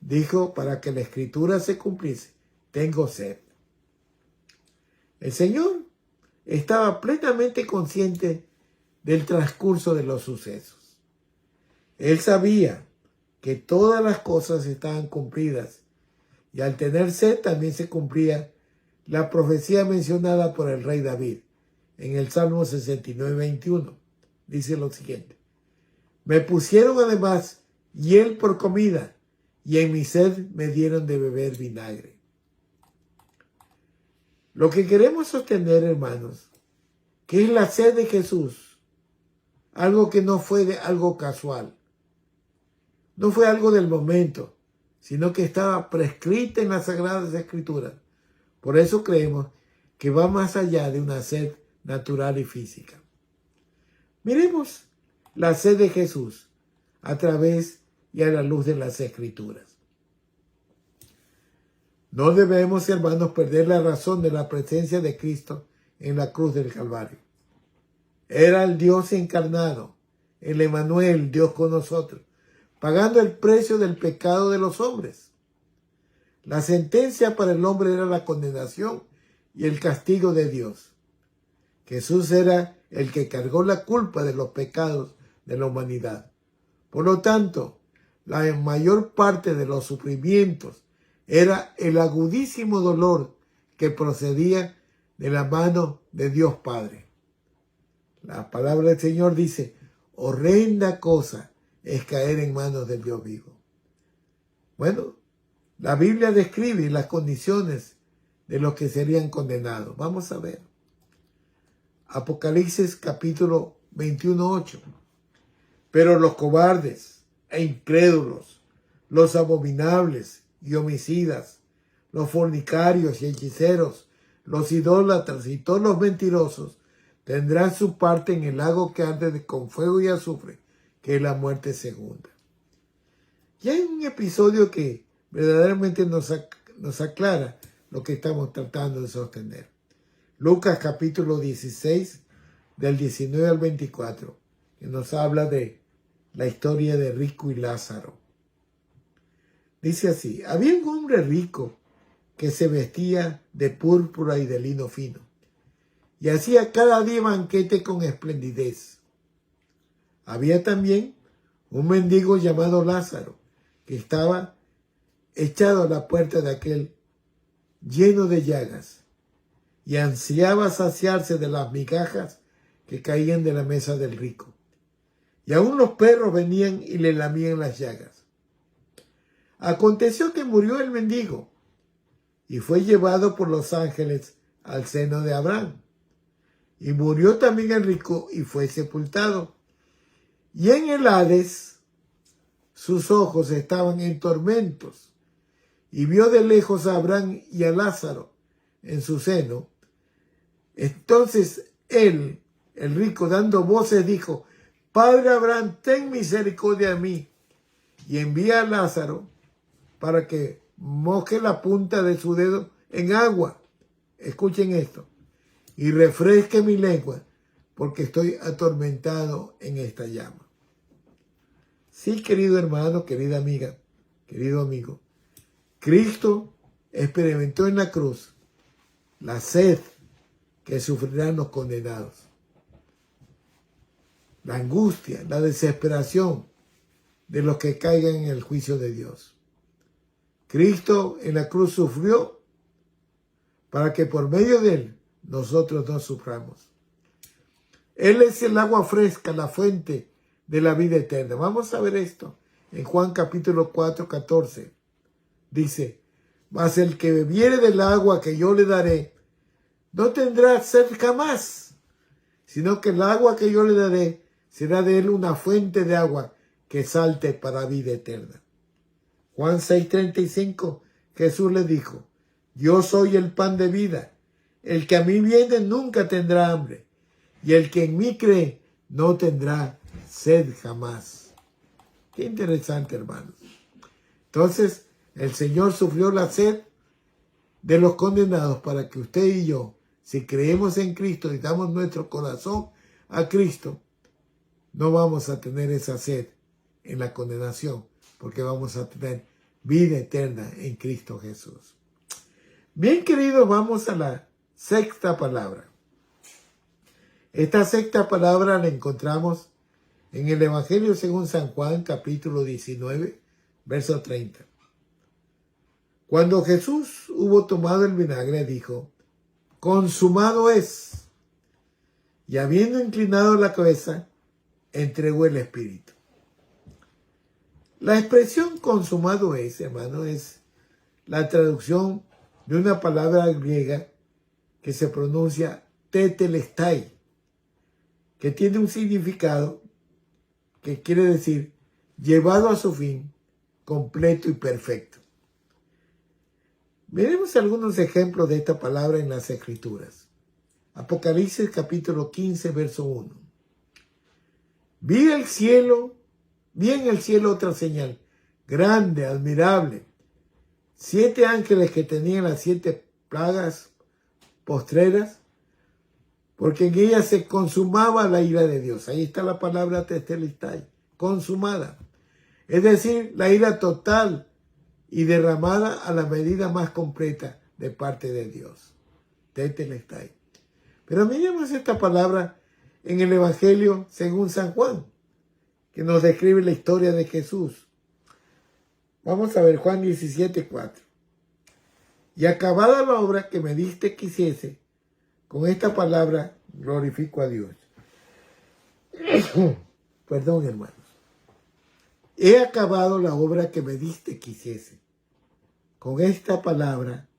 dijo para que la escritura se cumpliese: tengo sed. El Señor estaba plenamente consciente del transcurso de los sucesos. Él sabía que todas las cosas estaban cumplidas y al tener sed también se cumplía la profecía mencionada por el rey David en el Salmo 69:21. Dice lo siguiente: me pusieron además hiel por comida y en mi sed me dieron de beber vinagre. Lo que queremos sostener, hermanos, que es la sed de Jesús, algo que no fue algo casual, no fue algo del momento, sino que estaba prescrita en las Sagradas Escrituras. Por eso creemos que va más allá de una sed natural y física. Miremos la sed de Jesús a través y a la luz de las Escrituras. No debemos, hermanos, perder la razón de la presencia de Cristo en la cruz del Calvario. Era el Dios encarnado, el Emmanuel, Dios con nosotros, pagando el precio del pecado de los hombres. La sentencia para el hombre era la condenación y el castigo de Dios. Jesús era el que cargó la culpa de los pecados de la humanidad. Por lo tanto, la mayor parte de los sufrimientos era el agudísimo dolor que procedía de la mano de Dios Padre. La palabra del Señor dice: horrenda cosa es caer en manos del Dios vivo. Bueno, la Biblia describe las condiciones de los que serían condenados. Vamos a ver. Apocalipsis capítulo 21:8. Pero los cobardes e incrédulos, los abominables y homicidas, los fornicarios y hechiceros, los idólatras y todos los mentirosos tendrán su parte en el lago que arde con fuego y azufre, que es la muerte segunda. Y hay un episodio que verdaderamente nos aclara lo que estamos tratando de sostener. Lucas capítulo 16, del 19 al 24, que nos habla de la historia de Rico y Lázaro. Dice así: había un hombre rico que se vestía de púrpura y de lino fino, y hacía cada día banquete con esplendidez. Había también un mendigo llamado Lázaro, que estaba echado a la puerta de aquel, lleno de llagas, y ansiaba saciarse de las migajas que caían de la mesa del rico. Y aún los perros venían y le lamían las llagas. Aconteció que murió el mendigo y fue llevado por los ángeles al seno de Abraham. Y murió también el rico y fue sepultado. Y en el Hades sus ojos estaban en tormentos. Y vio de lejos a Abraham y a Lázaro en su seno. Entonces él, el rico, dando voces, dijo: Padre Abraham, ten misericordia de mí, y envía a Lázaro para que moje la punta de su dedo en agua. Escuchen esto. Y refresque mi lengua, porque estoy atormentado en esta llama. Sí, querido hermano, querida amiga, querido amigo, Cristo experimentó en la cruz la sed que sufrirán los condenados, la angustia, la desesperación de los que caigan en el juicio de Dios. Cristo en la cruz sufrió para que por medio de él nosotros no suframos. Él es el agua fresca, la fuente de la vida eterna. Vamos a ver esto en Juan capítulo 4, 14. Dice, mas el que bebiere del agua que yo le daré, no tendrá sed jamás, sino que el agua que yo le daré será de él una fuente de agua que salte para vida eterna. Juan 6:35, Jesús le dijo, yo soy el pan de vida. El que a mí viene nunca tendrá hambre, y el que en mí cree no tendrá sed jamás. Qué interesante, hermanos. Entonces, el Señor sufrió la sed de los condenados para que usted y yo, si creemos en Cristo y damos nuestro corazón a Cristo, no vamos a tener esa sed en la condenación, porque vamos a tener vida eterna en Cristo Jesús. Bien, queridos, vamos a la sexta palabra. Esta sexta palabra la encontramos en el Evangelio según San Juan, capítulo 19, verso 30. Cuando Jesús hubo tomado el vinagre, dijo, consumado es. Y habiendo inclinado la cabeza, entregó el Espíritu. La expresión consumado es, hermano, es la traducción de una palabra griega que se pronuncia tetelestai, que tiene un significado que quiere decir llevado a su fin, completo y perfecto. Miremos algunos ejemplos de esta palabra en las Escrituras. Apocalipsis capítulo 15, verso 1. Vi en el cielo otra señal, grande, admirable. 7 ángeles que tenían las 7 plagas postreras, porque en ellas se consumaba la ira de Dios. Ahí está la palabra tetelestai, consumada. Es decir, la ira total y derramada a la medida más completa de parte de Dios. Tetelestai. Pero miremos esta palabra en el Evangelio según San Juan, que nos describe la historia de Jesús. Vamos a ver Juan 17, 4. Y acabada la obra que me diste que hiciese, con esta palabra glorifico a Dios. Perdón, hermanos. He acabado la obra que me diste que hiciese. Con esta palabra,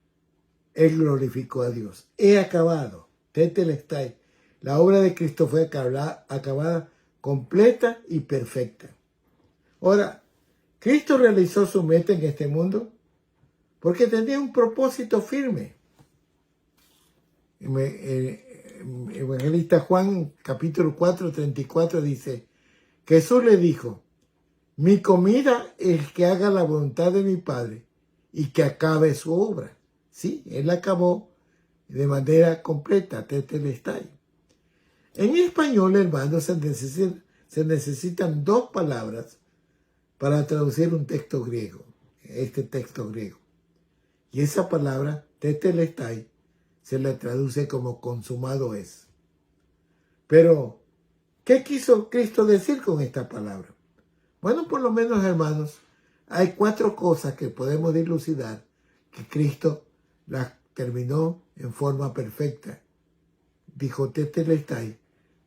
él glorificó a Dios. He acabado. Tetelestai. La obra de Cristo fue acabada, completa y perfecta. Ahora, Cristo realizó su meta en este mundo porque tenía un propósito firme. Evangelista Juan, capítulo 4, 34, dice, Jesús le dijo, mi comida es que haga la voluntad de mi Padre y que acabe su obra. Sí, él acabó de manera completa, tetelestai. En español, hermanos, se necesitan 2 palabras para traducir un texto griego, este texto griego. Y esa palabra, tetelestai, se la traduce como consumado es. Pero, ¿qué quiso Cristo decir con esta palabra? Bueno, por lo menos, hermanos, hay 4 cosas que podemos dilucidar que Cristo las terminó en forma perfecta. Dijo tetelestai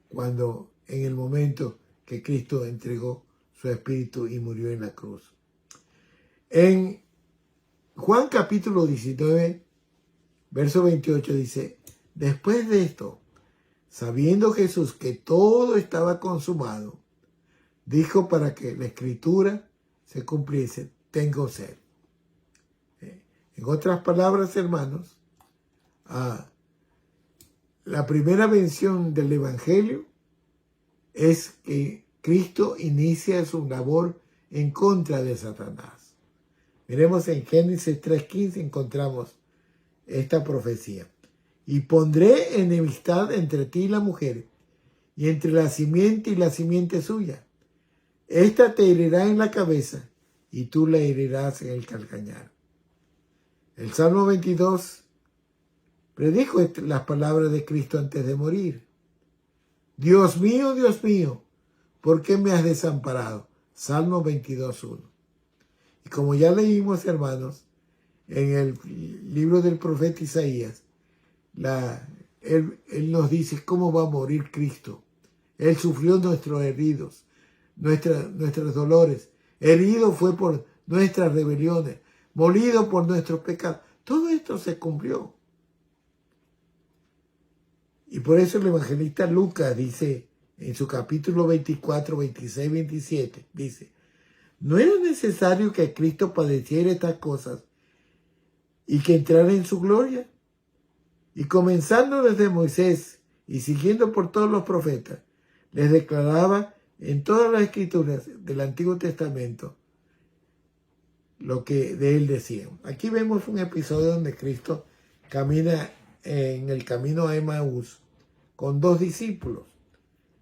cuando en el momento que Cristo entregó su espíritu y murió en la cruz. En Juan capítulo 19, verso 28 dice, después de esto, sabiendo Jesús que todo estaba consumado, dijo para que la escritura se cumpliese, tengo sed. En otras palabras, hermanos, la primera mención del Evangelio es que Cristo inicia su labor en contra de Satanás. Miremos en Génesis 3:15 encontramos esta profecía. Y pondré enemistad entre ti y la mujer, y entre la simiente y la simiente suya. Esta te herirá en la cabeza, y tú la herirás en el calcañar. El Salmo 22 predijo las palabras de Cristo antes de morir. Dios mío, ¿por qué me has desamparado? Salmo 22:1. Y como ya leímos, hermanos, en el libro del profeta Isaías, él nos dice cómo va a morir Cristo. Él sufrió nuestros heridos, nuestros dolores. herido fue por nuestras rebeliones, molido por nuestros pecados. Todo esto se cumplió. Y por eso el evangelista Lucas dice en su capítulo 24, 26, 27, dice, ¿no era necesario que Cristo padeciera estas cosas y que entrara en su gloria? Y comenzando desde Moisés y siguiendo por todos los profetas, les declaraba en todas las escrituras del Antiguo Testamento lo que de él decían. Aquí vemos un episodio donde Cristo camina en el camino a Emaús con dos discípulos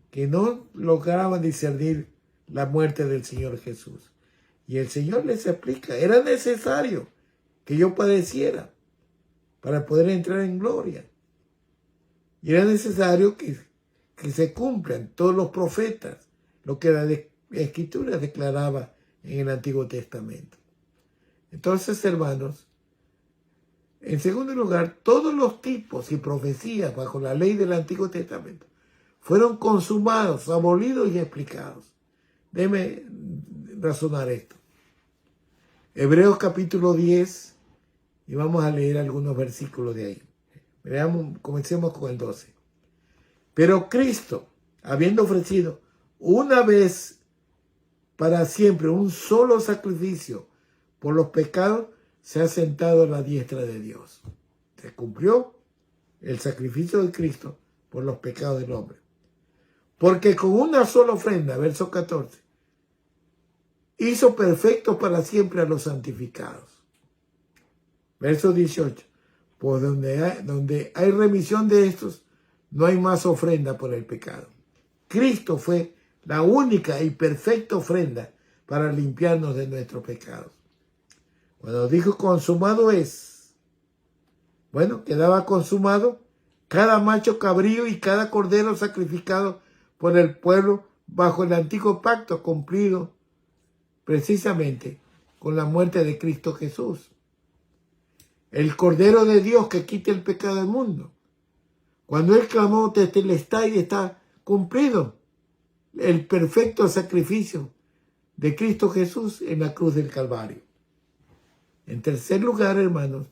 que no lograban discernir la muerte del Señor Jesús. Y el Señor les explica, era necesario que yo padeciera para poder entrar en gloria. Y era necesario que se cumplan todos los profetas, lo que la Escritura declaraba en el Antiguo Testamento. Entonces, hermanos, en segundo lugar, todos los tipos y profecías bajo la ley del Antiguo Testamento fueron consumados, abolidos y explicados. Déjeme razonar esto. Hebreos capítulo 10, y vamos a leer algunos versículos de ahí. Veamos, comencemos con el 12. Pero Cristo, habiendo ofrecido una vez para siempre un solo sacrificio por los pecados, se ha sentado a la diestra de Dios. Se cumplió el sacrificio de Cristo por los pecados del hombre. Porque con una sola ofrenda, verso 14, hizo perfectos para siempre a los santificados. Verso 18, pues donde hay remisión de estos, no hay más ofrenda por el pecado. Cristo fue la única y perfecta ofrenda para limpiarnos de nuestros pecados. Cuando dijo consumado es, bueno, quedaba consumado cada macho cabrío y cada cordero sacrificado por el pueblo bajo el antiguo pacto cumplido precisamente con la muerte de Cristo Jesús. El Cordero de Dios que quita el pecado del mundo. Cuando Él clamó tetelestai, está cumplido el perfecto sacrificio de Cristo Jesús en la cruz del Calvario. En tercer lugar, hermanos,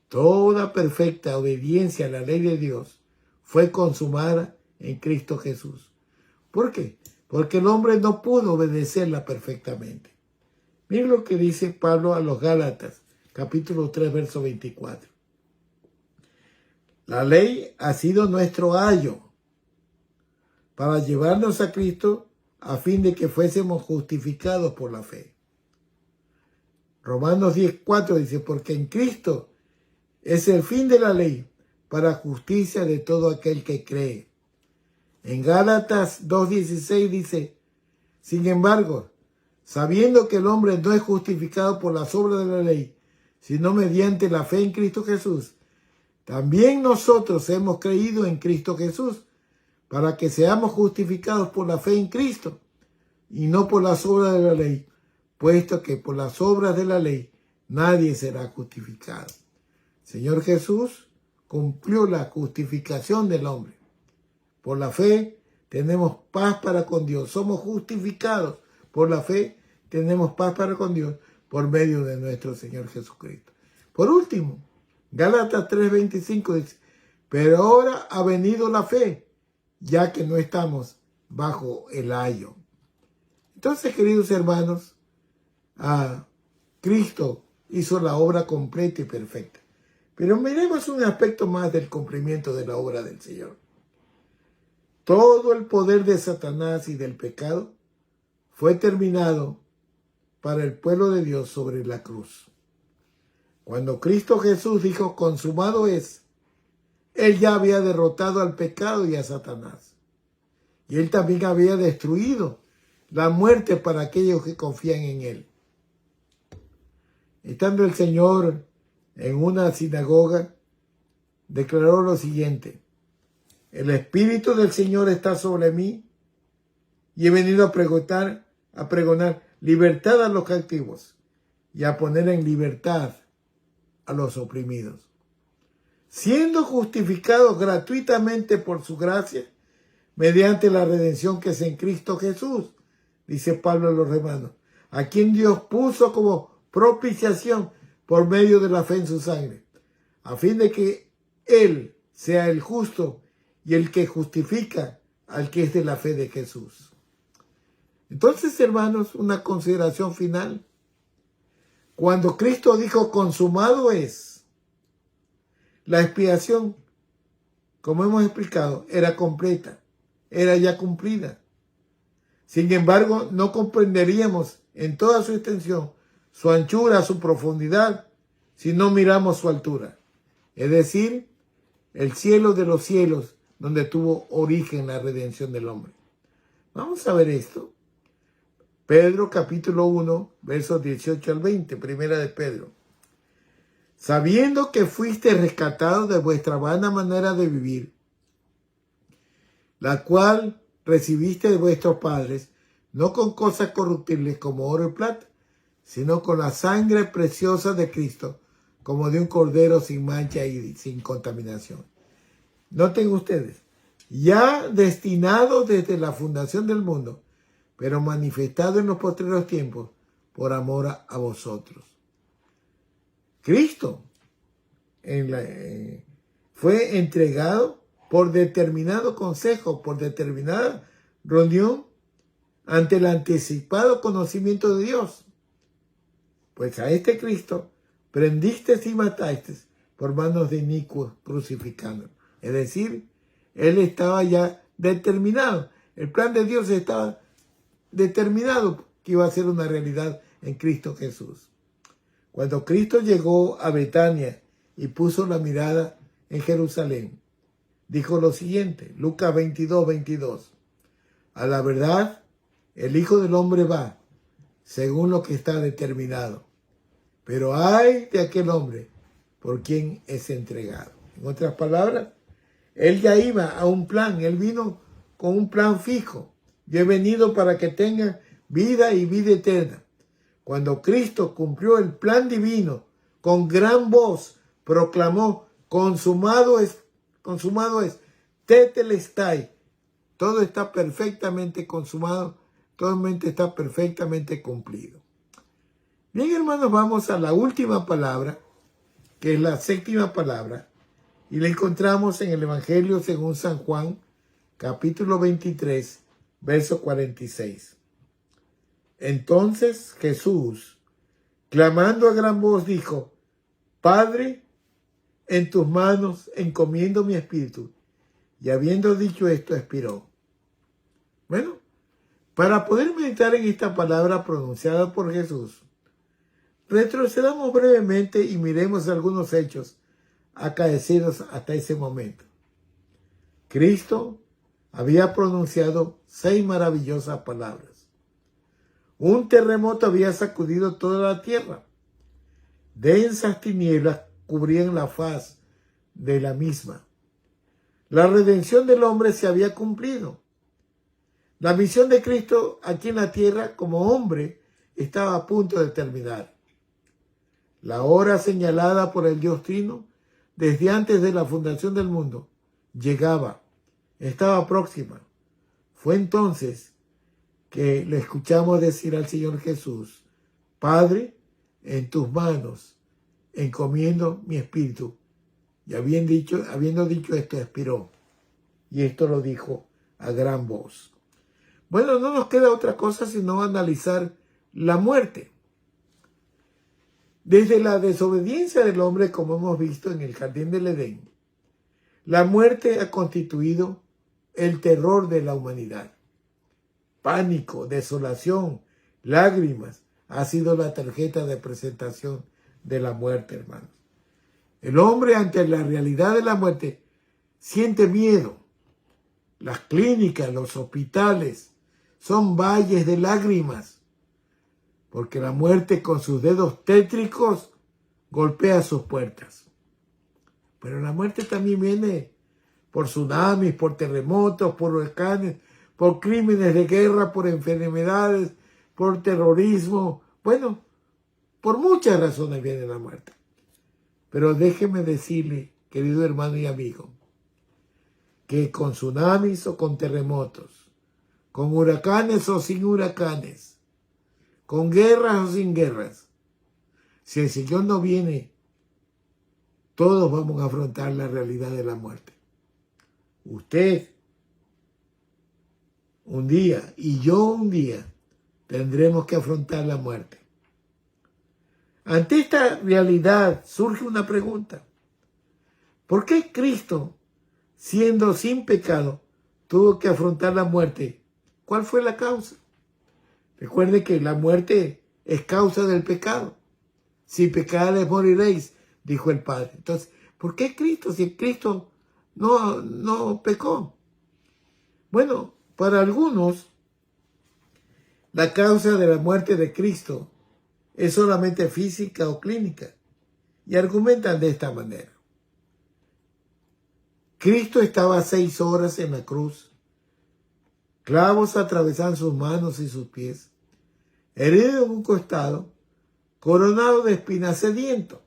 toda perfecta obediencia a la ley de Dios fue consumada en Cristo Jesús. ¿Por qué? Porque el hombre no pudo obedecerla perfectamente. Miren lo que dice Pablo a los Gálatas, capítulo 3, verso 24. La ley ha sido nuestro ayo para llevarnos a Cristo a fin de que fuésemos justificados por la fe. Romanos 10:4 dice, porque en Cristo es el fin de la ley para justicia de todo aquel que cree. En Gálatas 2:16 dice, sin embargo, sabiendo que el hombre no es justificado por las obras de la ley, sino mediante la fe en Cristo Jesús, también nosotros hemos creído en Cristo Jesús, para que seamos justificados por la fe en Cristo, y no por las obras de la ley, puesto que por las obras de la ley nadie será justificado. Señor Jesús cumplió la justificación del hombre. Por la fe tenemos paz para con Dios. Somos justificados por la fe, tenemos paz para con Dios por medio de nuestro Señor Jesucristo. Por último, Gálatas 3:25 dice, pero ahora ha venido la fe, ya que no estamos bajo el ayo. Entonces, queridos hermanos, Cristo hizo la obra completa y perfecta. Pero miremos un aspecto más del cumplimiento de la obra del Señor. Todo el poder de Satanás y del pecado fue terminado para el pueblo de Dios sobre la cruz. Cuando Cristo Jesús dijo, consumado es, Él ya había derrotado al pecado y a Satanás. Y Él también había destruido la muerte para aquellos que confían en Él. Estando el Señor en una sinagoga, declaró lo siguiente, el Espíritu del Señor está sobre mí y he venido a pregonar libertad a los cautivos y a poner en libertad a los oprimidos. Siendo justificados gratuitamente por su gracia, mediante la redención que es en Cristo Jesús, dice Pablo a los Romanos, a quien Dios puso como propiciación por medio de la fe en su sangre, a fin de que Él sea el justo y el que justifica al que es de la fe de Jesús. Entonces, hermanos, una consideración final. Cuando Cristo dijo consumado es, la expiación, como hemos explicado, era completa, era ya cumplida. Sin embargo, no comprenderíamos en toda su extensión, su anchura, su profundidad, si no miramos su altura. Es decir, el cielo de los cielos, donde tuvo origen la redención del hombre. Vamos a ver esto. Pedro capítulo 1, versos 18 al 20, primera de Pedro. Sabiendo que fuiste rescatados de vuestra vana manera de vivir, la cual recibiste de vuestros padres, no con cosas corruptibles como oro y plata, sino con la sangre preciosa de Cristo, como de un cordero sin mancha y sin contaminación. Noten ustedes, ya destinado desde la fundación del mundo, pero manifestado en los postreros tiempos por amor a vosotros. Cristo fue entregado por determinado consejo, por determinada reunión ante el anticipado conocimiento de Dios. Pues a este Cristo prendisteis y matasteis por manos de inicuos crucificándolo. Es decir, Él estaba ya determinado. El plan de Dios estaba determinado que iba a ser una realidad en Cristo Jesús. Cuando Cristo llegó a Betania y puso la mirada en Jerusalén, dijo lo siguiente, Lucas 22, 22. A la verdad, el Hijo del Hombre va, según lo que está determinado. Pero ay de aquel hombre por quien es entregado. En otras palabras, Él ya iba a un plan, Él vino con un plan fijo. Yo he venido para que tengan vida y vida eterna. Cuando Cristo cumplió el plan divino, con gran voz proclamó, consumado es, tetelestai. Todo está perfectamente consumado, todo está perfectamente cumplido. Bien, hermanos, vamos a la última palabra, que es la séptima palabra, y la encontramos en el Evangelio según San Juan, capítulo 23, verso 46. Entonces Jesús, clamando a gran voz, dijo, Padre, en tus manos encomiendo mi espíritu. Y habiendo dicho esto, expiró. Bueno, para poder meditar en esta palabra pronunciada por Jesús, retrocedamos brevemente y miremos algunos hechos acaecidos hasta ese momento. Cristo había pronunciado 6 maravillosas palabras. Un terremoto había sacudido toda la tierra. Densas tinieblas cubrían la faz de la misma. La redención del hombre se había cumplido. La misión de Cristo aquí en la tierra como hombre estaba a punto de terminar. La hora señalada por el Dios Trino desde antes de la fundación del mundo llegaba, estaba próxima. Fue entonces que le escuchamos decir al Señor Jesús, Padre, en tus manos encomiendo mi espíritu. Y habiendo dicho esto, expiró. Y esto lo dijo a gran voz. Bueno, no nos queda otra cosa sino analizar la muerte. Desde la desobediencia del hombre, como hemos visto en el jardín del Edén, la muerte ha constituido el terror de la humanidad. Pánico, desolación, lágrimas, ha sido la tarjeta de presentación de la muerte, hermanos. El hombre ante la realidad de la muerte siente miedo. Las clínicas, los hospitales son valles de lágrimas, porque la muerte con sus dedos tétricos golpea sus puertas. Pero la muerte también viene por tsunamis, por terremotos, por huracanes, por crímenes de guerra, por enfermedades, por terrorismo. Bueno, por muchas razones viene la muerte. Pero déjeme decirle, querido hermano y amigo, que con tsunamis o con terremotos, con huracanes o sin huracanes, con guerras o sin guerras. Si el Señor no viene, todos vamos a afrontar la realidad de la muerte. Usted un día y yo un día tendremos que afrontar la muerte. Ante esta realidad surge una pregunta. ¿Por qué Cristo, siendo sin pecado, tuvo que afrontar la muerte? ¿Cuál fue la causa? Recuerde que la muerte es causa del pecado. Si pecares moriréis, dijo el Padre. Entonces, ¿por qué Cristo? Si Cristo no pecó. Bueno, para algunos, la causa de la muerte de Cristo es solamente física o clínica. Y argumentan de esta manera. Cristo estaba 6 horas en la cruz. Clavos atravesaban sus manos y sus pies. Herido en un costado, coronado de espinas, sediento.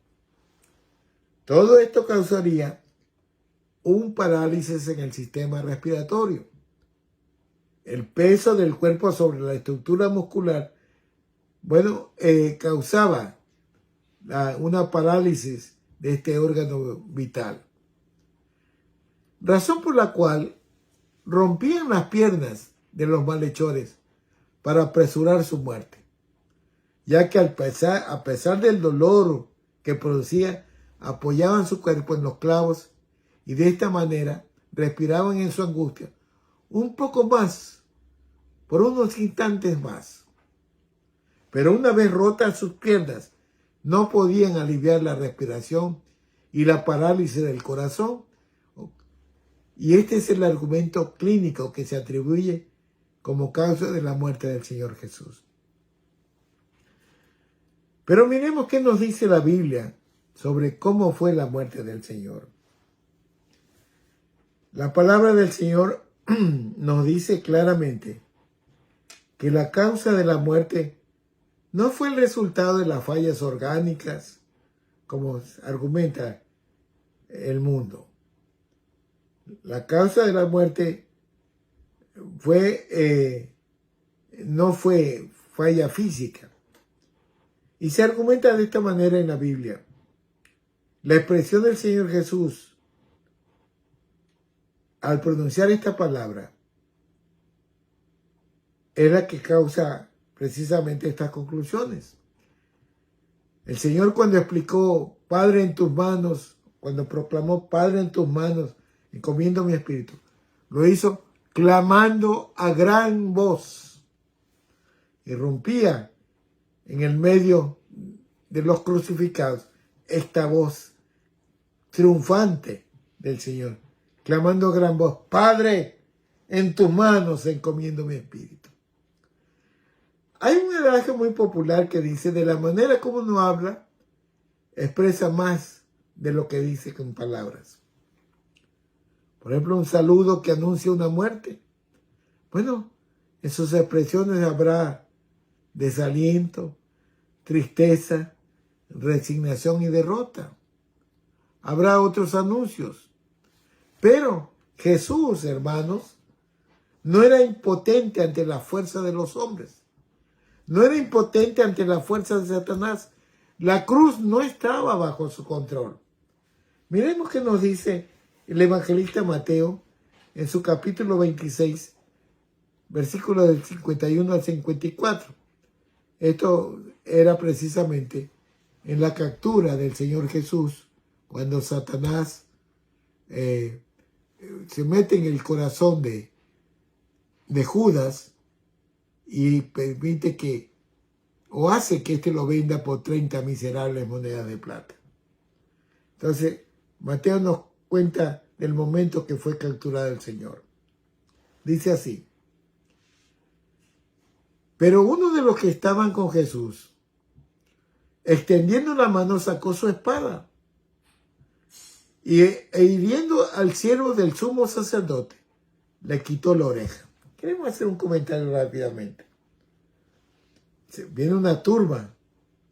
Todo esto causaría un parálisis en el sistema respiratorio. El peso del cuerpo sobre la estructura muscular, causaba una parálisis de este órgano vital. Razón por la cual rompían las piernas de los malhechores para apresurar su muerte, ya que a pesar del dolor que producía, apoyaban su cuerpo en los clavos y de esta manera respiraban en su angustia un poco más, por unos instantes más. Pero una vez rotas sus piernas, no podían aliviar la respiración y la parálisis del corazón. Y este es el argumento clínico que se atribuye como causa de la muerte del Señor Jesús. Pero miremos qué nos dice la Biblia sobre cómo fue la muerte del Señor. La palabra del Señor nos dice claramente que la causa de la muerte no fue el resultado de las fallas orgánicas, como argumenta el mundo. La causa de la muerte no fue falla física. Y se argumenta de esta manera en la Biblia. La expresión del Señor Jesús, al pronunciar esta palabra, es la que causa precisamente estas conclusiones. El Señor, cuando explicó, Padre, en tus manos, cuando proclamó, Padre, en tus manos, encomiendo mi espíritu, lo hizo clamando a gran voz. Irrumpía en el medio de los crucificados esta voz triunfante del Señor, clamando a gran voz, Padre, en tus manos encomiendo mi espíritu. Hay un adagio muy popular que dice, de la manera como uno habla, expresa más de lo que dice con palabras. Por ejemplo, un saludo que anuncia una muerte. Bueno, en sus expresiones habrá desaliento, tristeza, resignación y derrota. Habrá otros anuncios. Pero Jesús, hermanos, no era impotente ante la fuerza de los hombres. No era impotente ante la fuerza de Satanás. La cruz no estaba bajo su control. Miremos qué nos dice el evangelista Mateo en su capítulo 26, versículos del 51 al 54. Esto era precisamente en la captura del Señor Jesús, cuando Satanás se mete en el corazón de Judas y permite o hace que éste lo venda por 30 miserables monedas de plata. Entonces, Mateo nos cuenta del momento que fue capturado el Señor. Dice así: pero uno de los que estaban con Jesús, extendiendo la mano, sacó su espada e hiriendo al siervo del sumo sacerdote, le quitó la oreja. Queremos hacer un comentario rápidamente. Viene una turba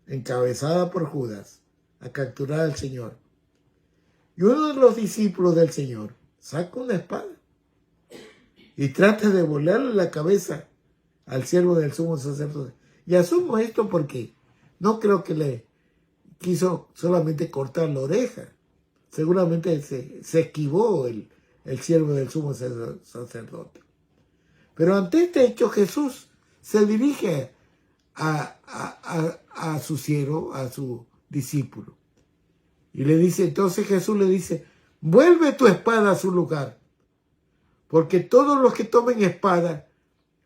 encabezada por Judas a capturar al Señor. Y uno de los discípulos del Señor saca una espada y trata de volarle la cabeza al siervo del sumo sacerdote. Y asumo esto porque no creo que le quiso solamente cortar la oreja. Seguramente se esquivó el siervo del sumo sacerdote. Pero ante este hecho Jesús se dirige a su siervo, a su discípulo. Y le dice, entonces Jesús le dice, vuelve tu espada a su lugar, porque todos los que tomen espada,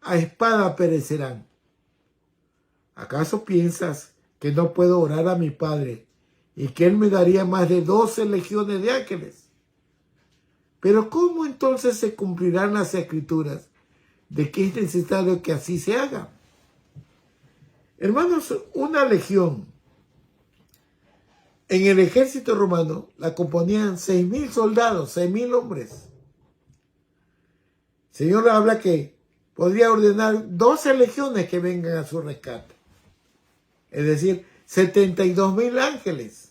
a espada perecerán. ¿Acaso piensas que no puedo orar a mi Padre y que Él me daría más de 12 legiones de ángeles? Pero ¿cómo entonces se cumplirán las escrituras de que es necesario que así se haga? Hermanos, una legión en el ejército romano la componían 6.000 soldados, 6.000 hombres. El Señor habla que podría ordenar 12 legiones que vengan a su rescate. Es decir, 72.000 ángeles.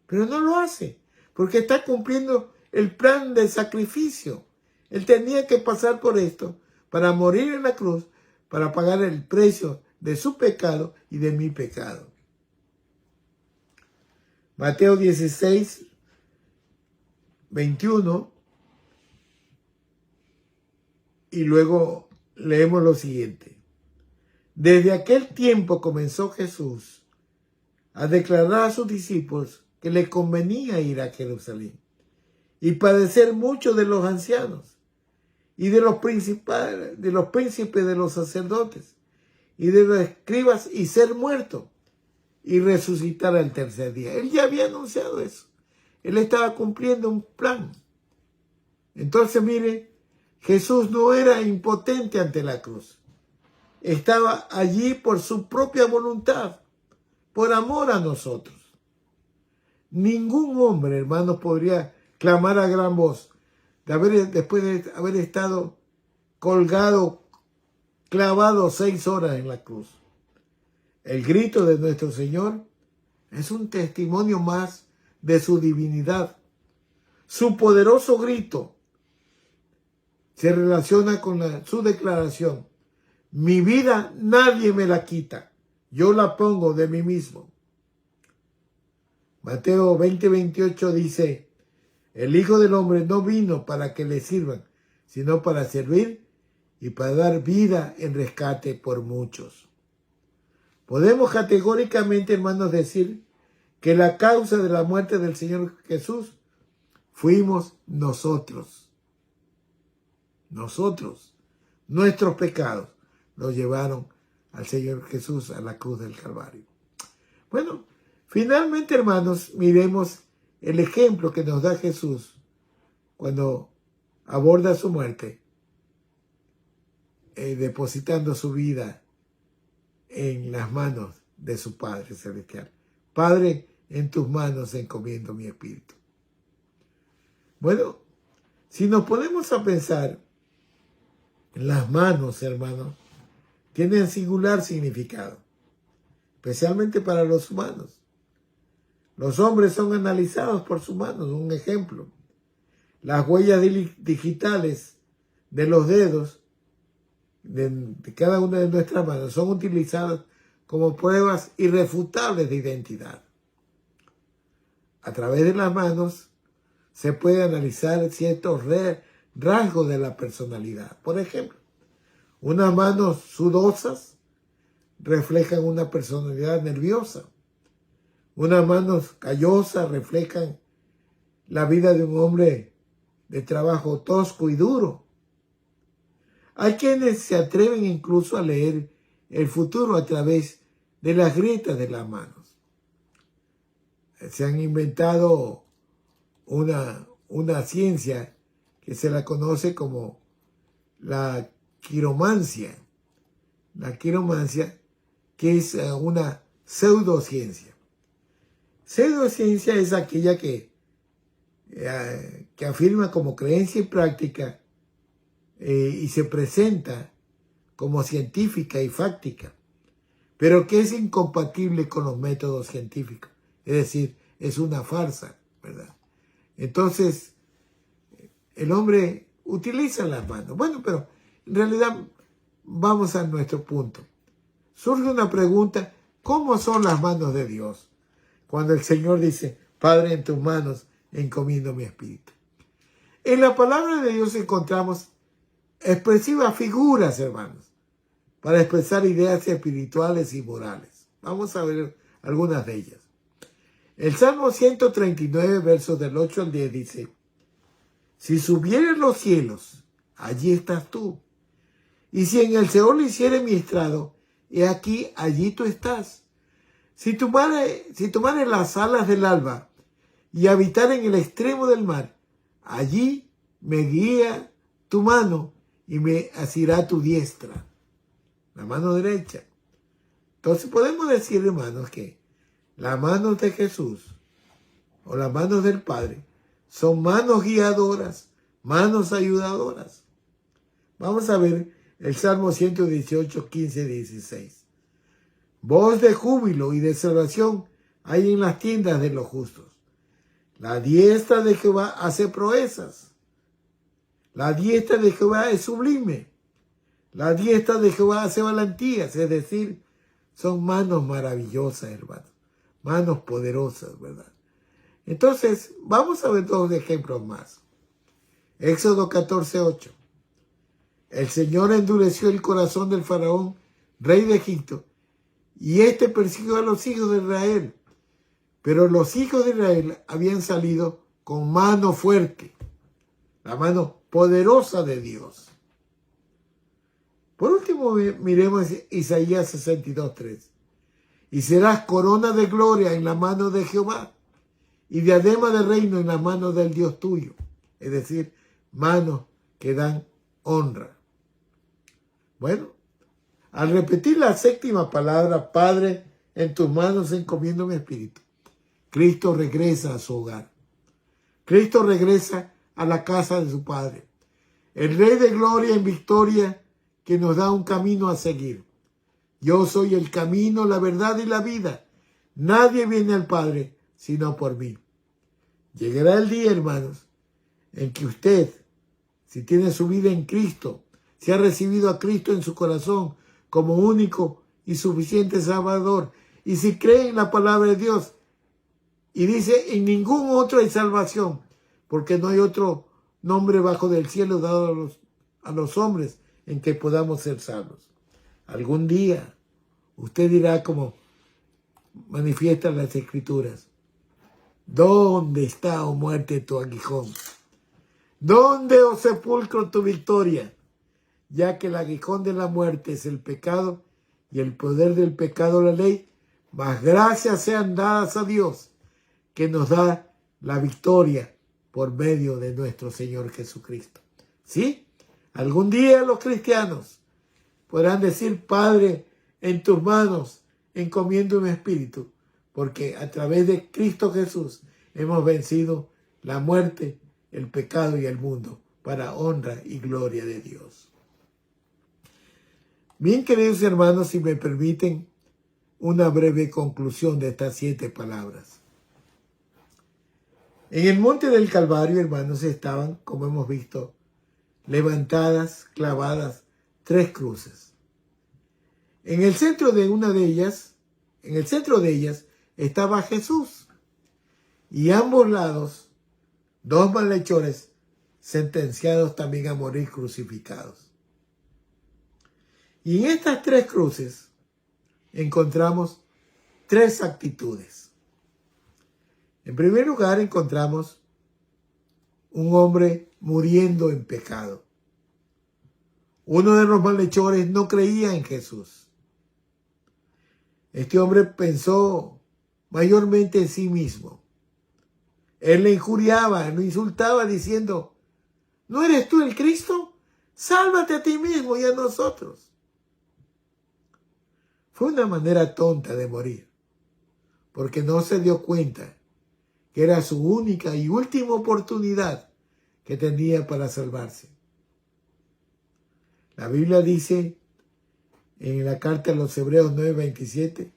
Pero no lo hace, porque está cumpliendo el plan de sacrificio. Él tenía que pasar por esto para morir en la cruz, para pagar el precio de su pecado y de mi pecado. Mateo 16, 21, y luego leemos lo siguiente. Desde aquel tiempo comenzó Jesús a declarar a sus discípulos que le convenía ir a Jerusalén y padecer mucho de los ancianos y de los principales, de los príncipes de los sacerdotes y de los escribas y ser muerto y resucitar al tercer día. Él ya había anunciado eso. Él estaba cumpliendo un plan. Entonces, mire, Jesús no era impotente ante la cruz. Estaba allí por su propia voluntad, por amor a nosotros. Ningún hombre, hermanos, podría clamar a gran voz después de haber estado colgado, clavado 6 horas en la cruz. El grito de nuestro Señor es un testimonio más de su divinidad. Su poderoso grito se relaciona con su declaración: mi vida nadie me la quita, yo la pongo de mí mismo. Mateo 20:28 dice, el Hijo del Hombre no vino para que le sirvan, sino para servir y para dar vida en rescate por muchos. Podemos categóricamente, hermanos, decir que la causa de la muerte del Señor Jesús fuimos nosotros. Nosotros, nuestros pecados, nos llevaron al Señor Jesús a la cruz del Calvario. Bueno, finalmente, hermanos, miremos el ejemplo que nos da Jesús cuando aborda su muerte, depositando su vida en las manos de su Padre Celestial. Padre, en tus manos encomiendo mi espíritu. Bueno, si nos ponemos a pensar, las manos, hermanos, tienen singular significado, especialmente para los humanos. Los hombres son analizados por sus manos. Un ejemplo, las huellas digitales de los dedos de cada una de nuestras manos son utilizadas como pruebas irrefutables de identidad. A través de las manos se puede analizar ciertos rasgos de la personalidad. Por ejemplo, unas manos sudosas reflejan una personalidad nerviosa. Unas manos callosas reflejan la vida de un hombre de trabajo tosco y duro. Hay quienes se atreven incluso a leer el futuro a través de las grietas de las manos. Se han inventado una ciencia que se la conoce como la quiromancia. La quiromancia, que es una pseudociencia. Pseudociencia es aquella que afirma como creencia y práctica y se presenta como científica y fáctica, pero que es incompatible con los métodos científicos. Es decir, es una farsa, ¿verdad? Entonces, el hombre utiliza las manos. Bueno, pero en realidad vamos a nuestro punto. surge una pregunta: ¿cómo son las manos de Dios? Cuando el Señor dice: Padre, en tus manos encomiendo mi espíritu. En la palabra de Dios encontramos expresivas figuras, hermanos, para expresar ideas espirituales y morales. Vamos a ver algunas de ellas. El Salmo 139, versos del 8 al 10 dice: si subieren los cielos, allí estás tú. Y si en el Seol hiciere mi estrado, he aquí, allí tú estás. Si tomare las alas del alba y habitar en el extremo del mar, allí me guía tu mano y me asirá tu diestra, la mano derecha. Entonces podemos decir, hermanos, que las manos de Jesús o las manos del Padre son manos guiadoras, manos ayudadoras. Vamos a ver el Salmo 118, 15, 16. Voz de júbilo y de salvación hay en las tiendas de los justos. La diestra de Jehová hace proezas. La diestra de Jehová es sublime. La diestra de Jehová hace valentías, es decir, son manos maravillosas, hermanos. Manos poderosas, ¿verdad? Entonces, vamos a ver dos ejemplos más. Éxodo 14, 8. El Señor endureció el corazón del faraón, rey de Egipto, y éste persiguió a los hijos de Israel. Pero los hijos de Israel habían salido con mano fuerte, la mano poderosa de Dios. Por último, miremos Isaías 62, 3. Y serás corona de gloria en la mano de Jehová, y diadema de reino en la mano del Dios tuyo. Es decir, manos que dan honra. Bueno, al repetir la séptima palabra, Padre, en tus manos encomiendo mi espíritu, Cristo regresa a su hogar. Cristo regresa a la casa de su Padre. El Rey de gloria en victoria que nos da un camino a seguir. Yo soy el camino, la verdad y la vida. Nadie viene al Padre sino por mí. Llegará el día, hermanos, en que usted, si tiene su vida en Cristo, si ha recibido a Cristo en su corazón como único y suficiente Salvador, y si cree en la palabra de Dios, y dice: en ningún otro hay salvación, porque no hay otro nombre bajo del cielo dado a los hombres en que podamos ser salvos. Algún día usted dirá, como manifiestan las Escrituras: ¿dónde está, oh muerte, tu aguijón? ¿Dónde, oh sepulcro, tu victoria? Ya que el aguijón de la muerte es el pecado, y el poder del pecado la ley, mas gracias sean dadas a Dios, que nos da la victoria por medio de nuestro Señor Jesucristo. ¿Sí? Algún día los cristianos podrán decir: Padre, en tus manos encomiendo mi espíritu, porque a través de Cristo Jesús hemos vencido la muerte, el pecado y el mundo, para honra y gloria de Dios. Bien, queridos hermanos, si me permiten una breve conclusión de estas 7 palabras. En el monte del Calvario, hermanos, estaban, como hemos visto, levantadas, clavadas, 3 cruces. En el centro de ellas estaba Jesús, y a ambos lados 2 malhechores sentenciados también a morir crucificados. Y en estas 3 cruces encontramos 3 actitudes. En primer lugar, encontramos un hombre muriendo en pecado. Uno de los malhechores no creía en Jesús. Este hombre pensó mayormente en sí mismo. Él le injuriaba, lo insultaba diciendo: ¿no eres tú el Cristo? Sálvate a ti mismo y a nosotros. Fue una manera tonta de morir, porque no se dio cuenta que era su única y última oportunidad que tenía para salvarse. La Biblia dice en la carta a los Hebreos 9:27,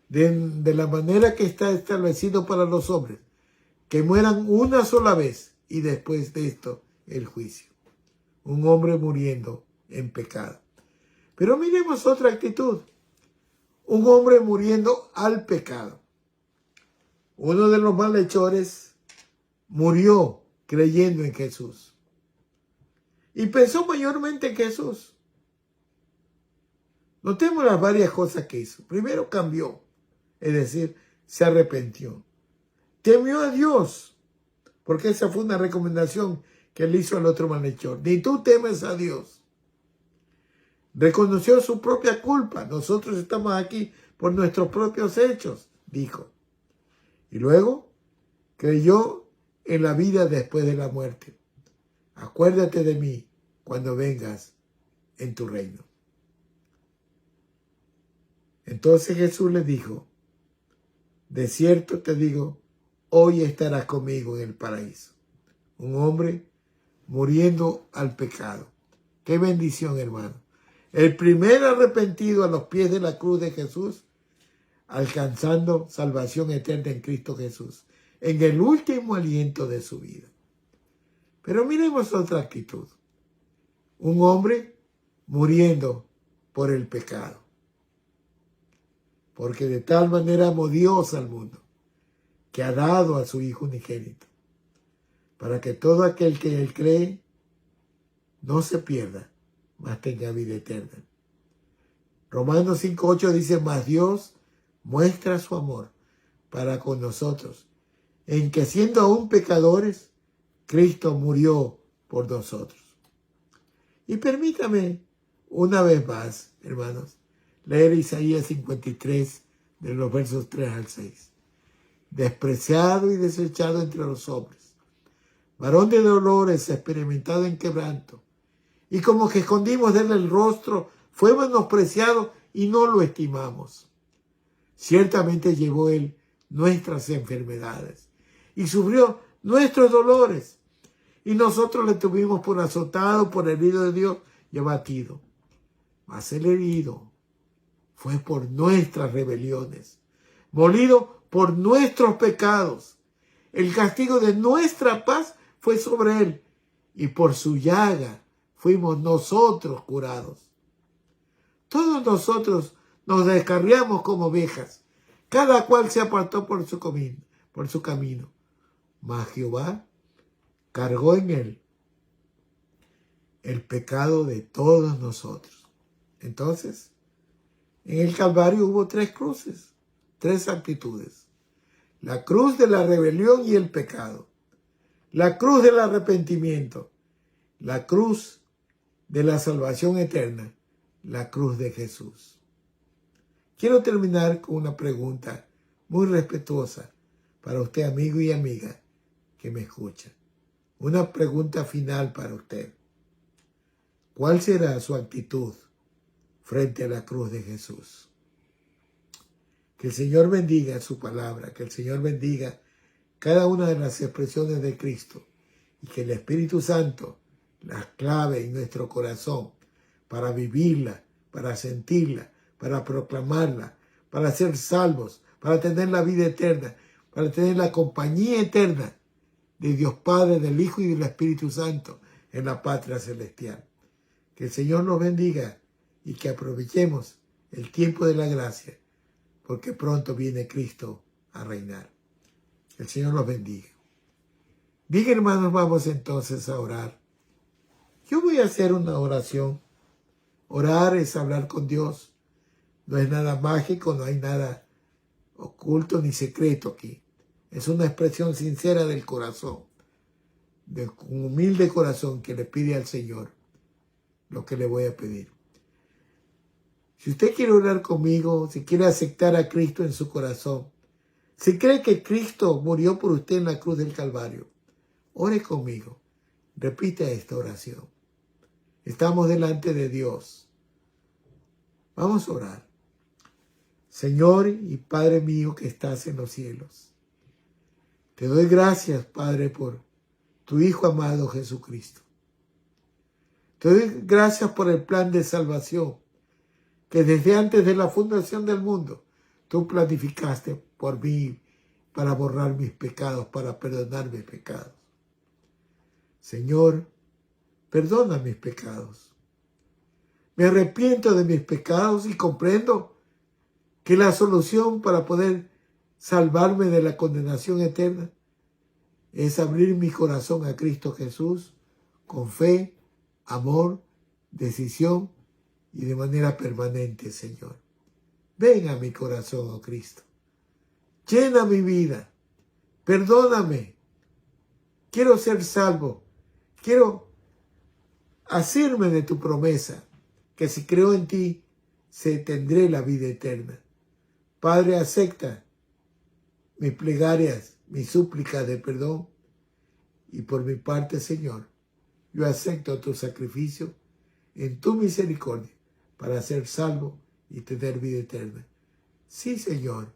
de la manera que está establecido para los hombres, que mueran una sola vez y después de esto el juicio. Un hombre muriendo en pecado. Pero miremos otra actitud. Un hombre muriendo al pecado. Uno de los malhechores murió creyendo en Jesús. Y pensó mayormente en Jesús. Notemos las varias cosas que hizo. Primero cambió, es decir, se arrepintió. Temió a Dios, porque esa fue una recomendación que le hizo al otro malhechor. Ni tú temes a Dios. Reconoció su propia culpa. Nosotros estamos aquí por nuestros propios hechos, dijo. Y luego creyó en la vida después de la muerte. Acuérdate de mí cuando vengas en tu reino. Entonces Jesús le dijo, de cierto te digo, hoy estarás conmigo en el paraíso. Un hombre muriendo al pecado. Qué bendición, hermano. El primer arrepentido a los pies de la cruz de Jesús, alcanzando salvación eterna en Cristo Jesús, en el último aliento de su vida. Pero miremos otra actitud. Un hombre muriendo por el pecado. Porque de tal manera amó Dios al mundo, que ha dado a su Hijo unigénito, para que todo aquel que en él cree no se pierda, mas tenga vida eterna. Romanos 5:8 dice, mas Dios muestra su amor para con nosotros, en que siendo aún pecadores, Cristo murió por nosotros. Y permítame una vez más, hermanos, leer Isaías 53, de los versos 3 al 6. Despreciado y desechado entre los hombres, varón de dolores, experimentado en quebranto, y como que escondimos de él el rostro, fue menospreciado y no lo estimamos. Ciertamente llevó él nuestras enfermedades y sufrió nuestros dolores, y nosotros le tuvimos por azotado, por herido de Dios y abatido. Mas el herido fue por nuestras rebeliones, molido por nuestros pecados. El castigo de nuestra paz fue sobre él, y por su llaga fuimos nosotros curados. Todos nosotros nos descarriamos como ovejas, cada cual se apartó por su camino. Mas Jehová cargó en él el pecado de todos nosotros. Entonces, en el Calvario hubo 3 cruces, 3 actitudes. La cruz de la rebelión y el pecado. La cruz del arrepentimiento. La cruz de la salvación eterna. La cruz de Jesús. Quiero terminar con una pregunta muy respetuosa para usted, amigo y amiga, que me escucha. Una pregunta final para usted. ¿Cuál será su actitud frente a la cruz de Jesús? Que el Señor bendiga su palabra, que el Señor bendiga cada una de las expresiones de Cristo y que el Espíritu Santo las clave en nuestro corazón para vivirla, para sentirla, para proclamarla, para ser salvos, para tener la vida eterna, para tener la compañía eterna de Dios Padre, del Hijo y del Espíritu Santo en la patria celestial. Que el Señor nos bendiga y que aprovechemos el tiempo de la gracia, porque pronto viene Cristo a reinar. El Señor los bendiga. Bien, hermanos, vamos entonces a orar. Yo voy a hacer una oración. Orar es hablar con Dios. No es nada mágico, no hay nada oculto ni secreto aquí. Es una expresión sincera del corazón, de un humilde corazón que le pide al Señor lo que le voy a pedir. Si usted quiere orar conmigo, si quiere aceptar a Cristo en su corazón, si cree que Cristo murió por usted en la cruz del Calvario, ore conmigo. Repita esta oración. Estamos delante de Dios. Vamos a orar. Señor y Padre mío que estás en los cielos, te doy gracias, Padre, por tu Hijo amado Jesucristo. Te doy gracias por el plan de salvación que desde antes de la fundación del mundo tú planificaste por mí para borrar mis pecados, para perdonar mis pecados. Señor, perdona mis pecados. Me arrepiento de mis pecados y comprendo que la solución para poder salvarme de la condenación eterna es abrir mi corazón a Cristo Jesús con fe, amor, decisión y de manera permanente, Señor. Ven a mi corazón, oh Cristo. Llena mi vida. Perdóname. Quiero ser salvo. Quiero asirme de tu promesa, que si creo en ti, tendré la vida eterna. Padre, acepta mis plegarias, mis súplicas de perdón. Y por mi parte, Señor, yo acepto tu sacrificio en tu misericordia para ser salvo y tener vida eterna. Sí, Señor,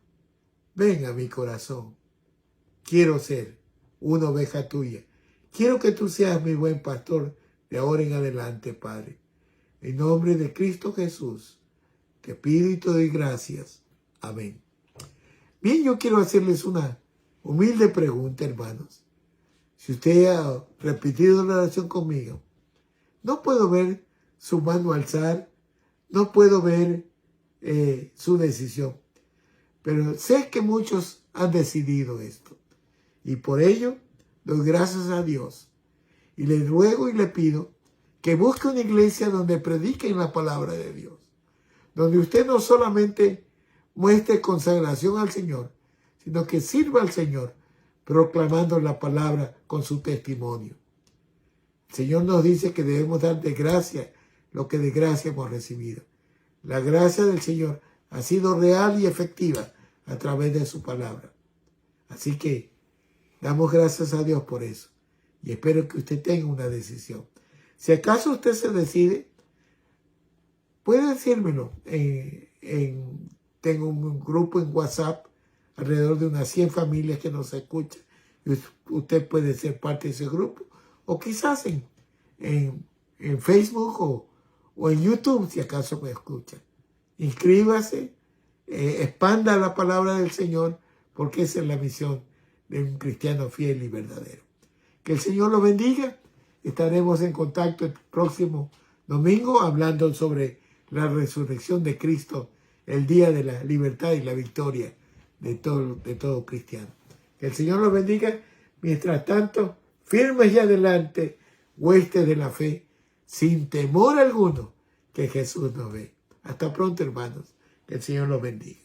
ven a mi corazón. Quiero ser una oveja tuya. Quiero que tú seas mi buen pastor de ahora en adelante, Padre. En nombre de Cristo Jesús, te pido y te doy gracias. Amén. Bien, yo quiero hacerles una humilde pregunta, hermanos. Si usted ha repetido la oración conmigo, no puedo ver su mano alzar, no puedo ver su decisión, pero sé que muchos han decidido esto. Y por ello, doy gracias a Dios. Y le ruego y le pido que busque una iglesia donde prediquen la palabra de Dios. Donde usted no solamente muestre consagración al Señor, sino que sirva al Señor proclamando la palabra con su testimonio. El Señor nos dice que debemos dar de gracia lo que de gracia hemos recibido. La gracia del Señor ha sido real y efectiva a través de su palabra. Así que damos gracias a Dios por eso. Y espero que usted tenga una decisión. Si acaso usted se decide, puede decírmelo. Tengo un grupo en WhatsApp, alrededor de unas 100 familias que nos escuchan. Y usted puede ser parte de ese grupo. O quizás en Facebook o en YouTube, si acaso me escuchan. Inscríbase, expanda la palabra del Señor, porque esa es la misión de un cristiano fiel y verdadero. Que el Señor los bendiga. Estaremos en contacto el próximo domingo hablando sobre la resurrección de Cristo, el día de la libertad y la victoria de todo cristiano. Que el Señor los bendiga. Mientras tanto, firmes y adelante, huestes de la fe, sin temor alguno, que Jesús nos ve. Hasta pronto, hermanos. Que el Señor los bendiga.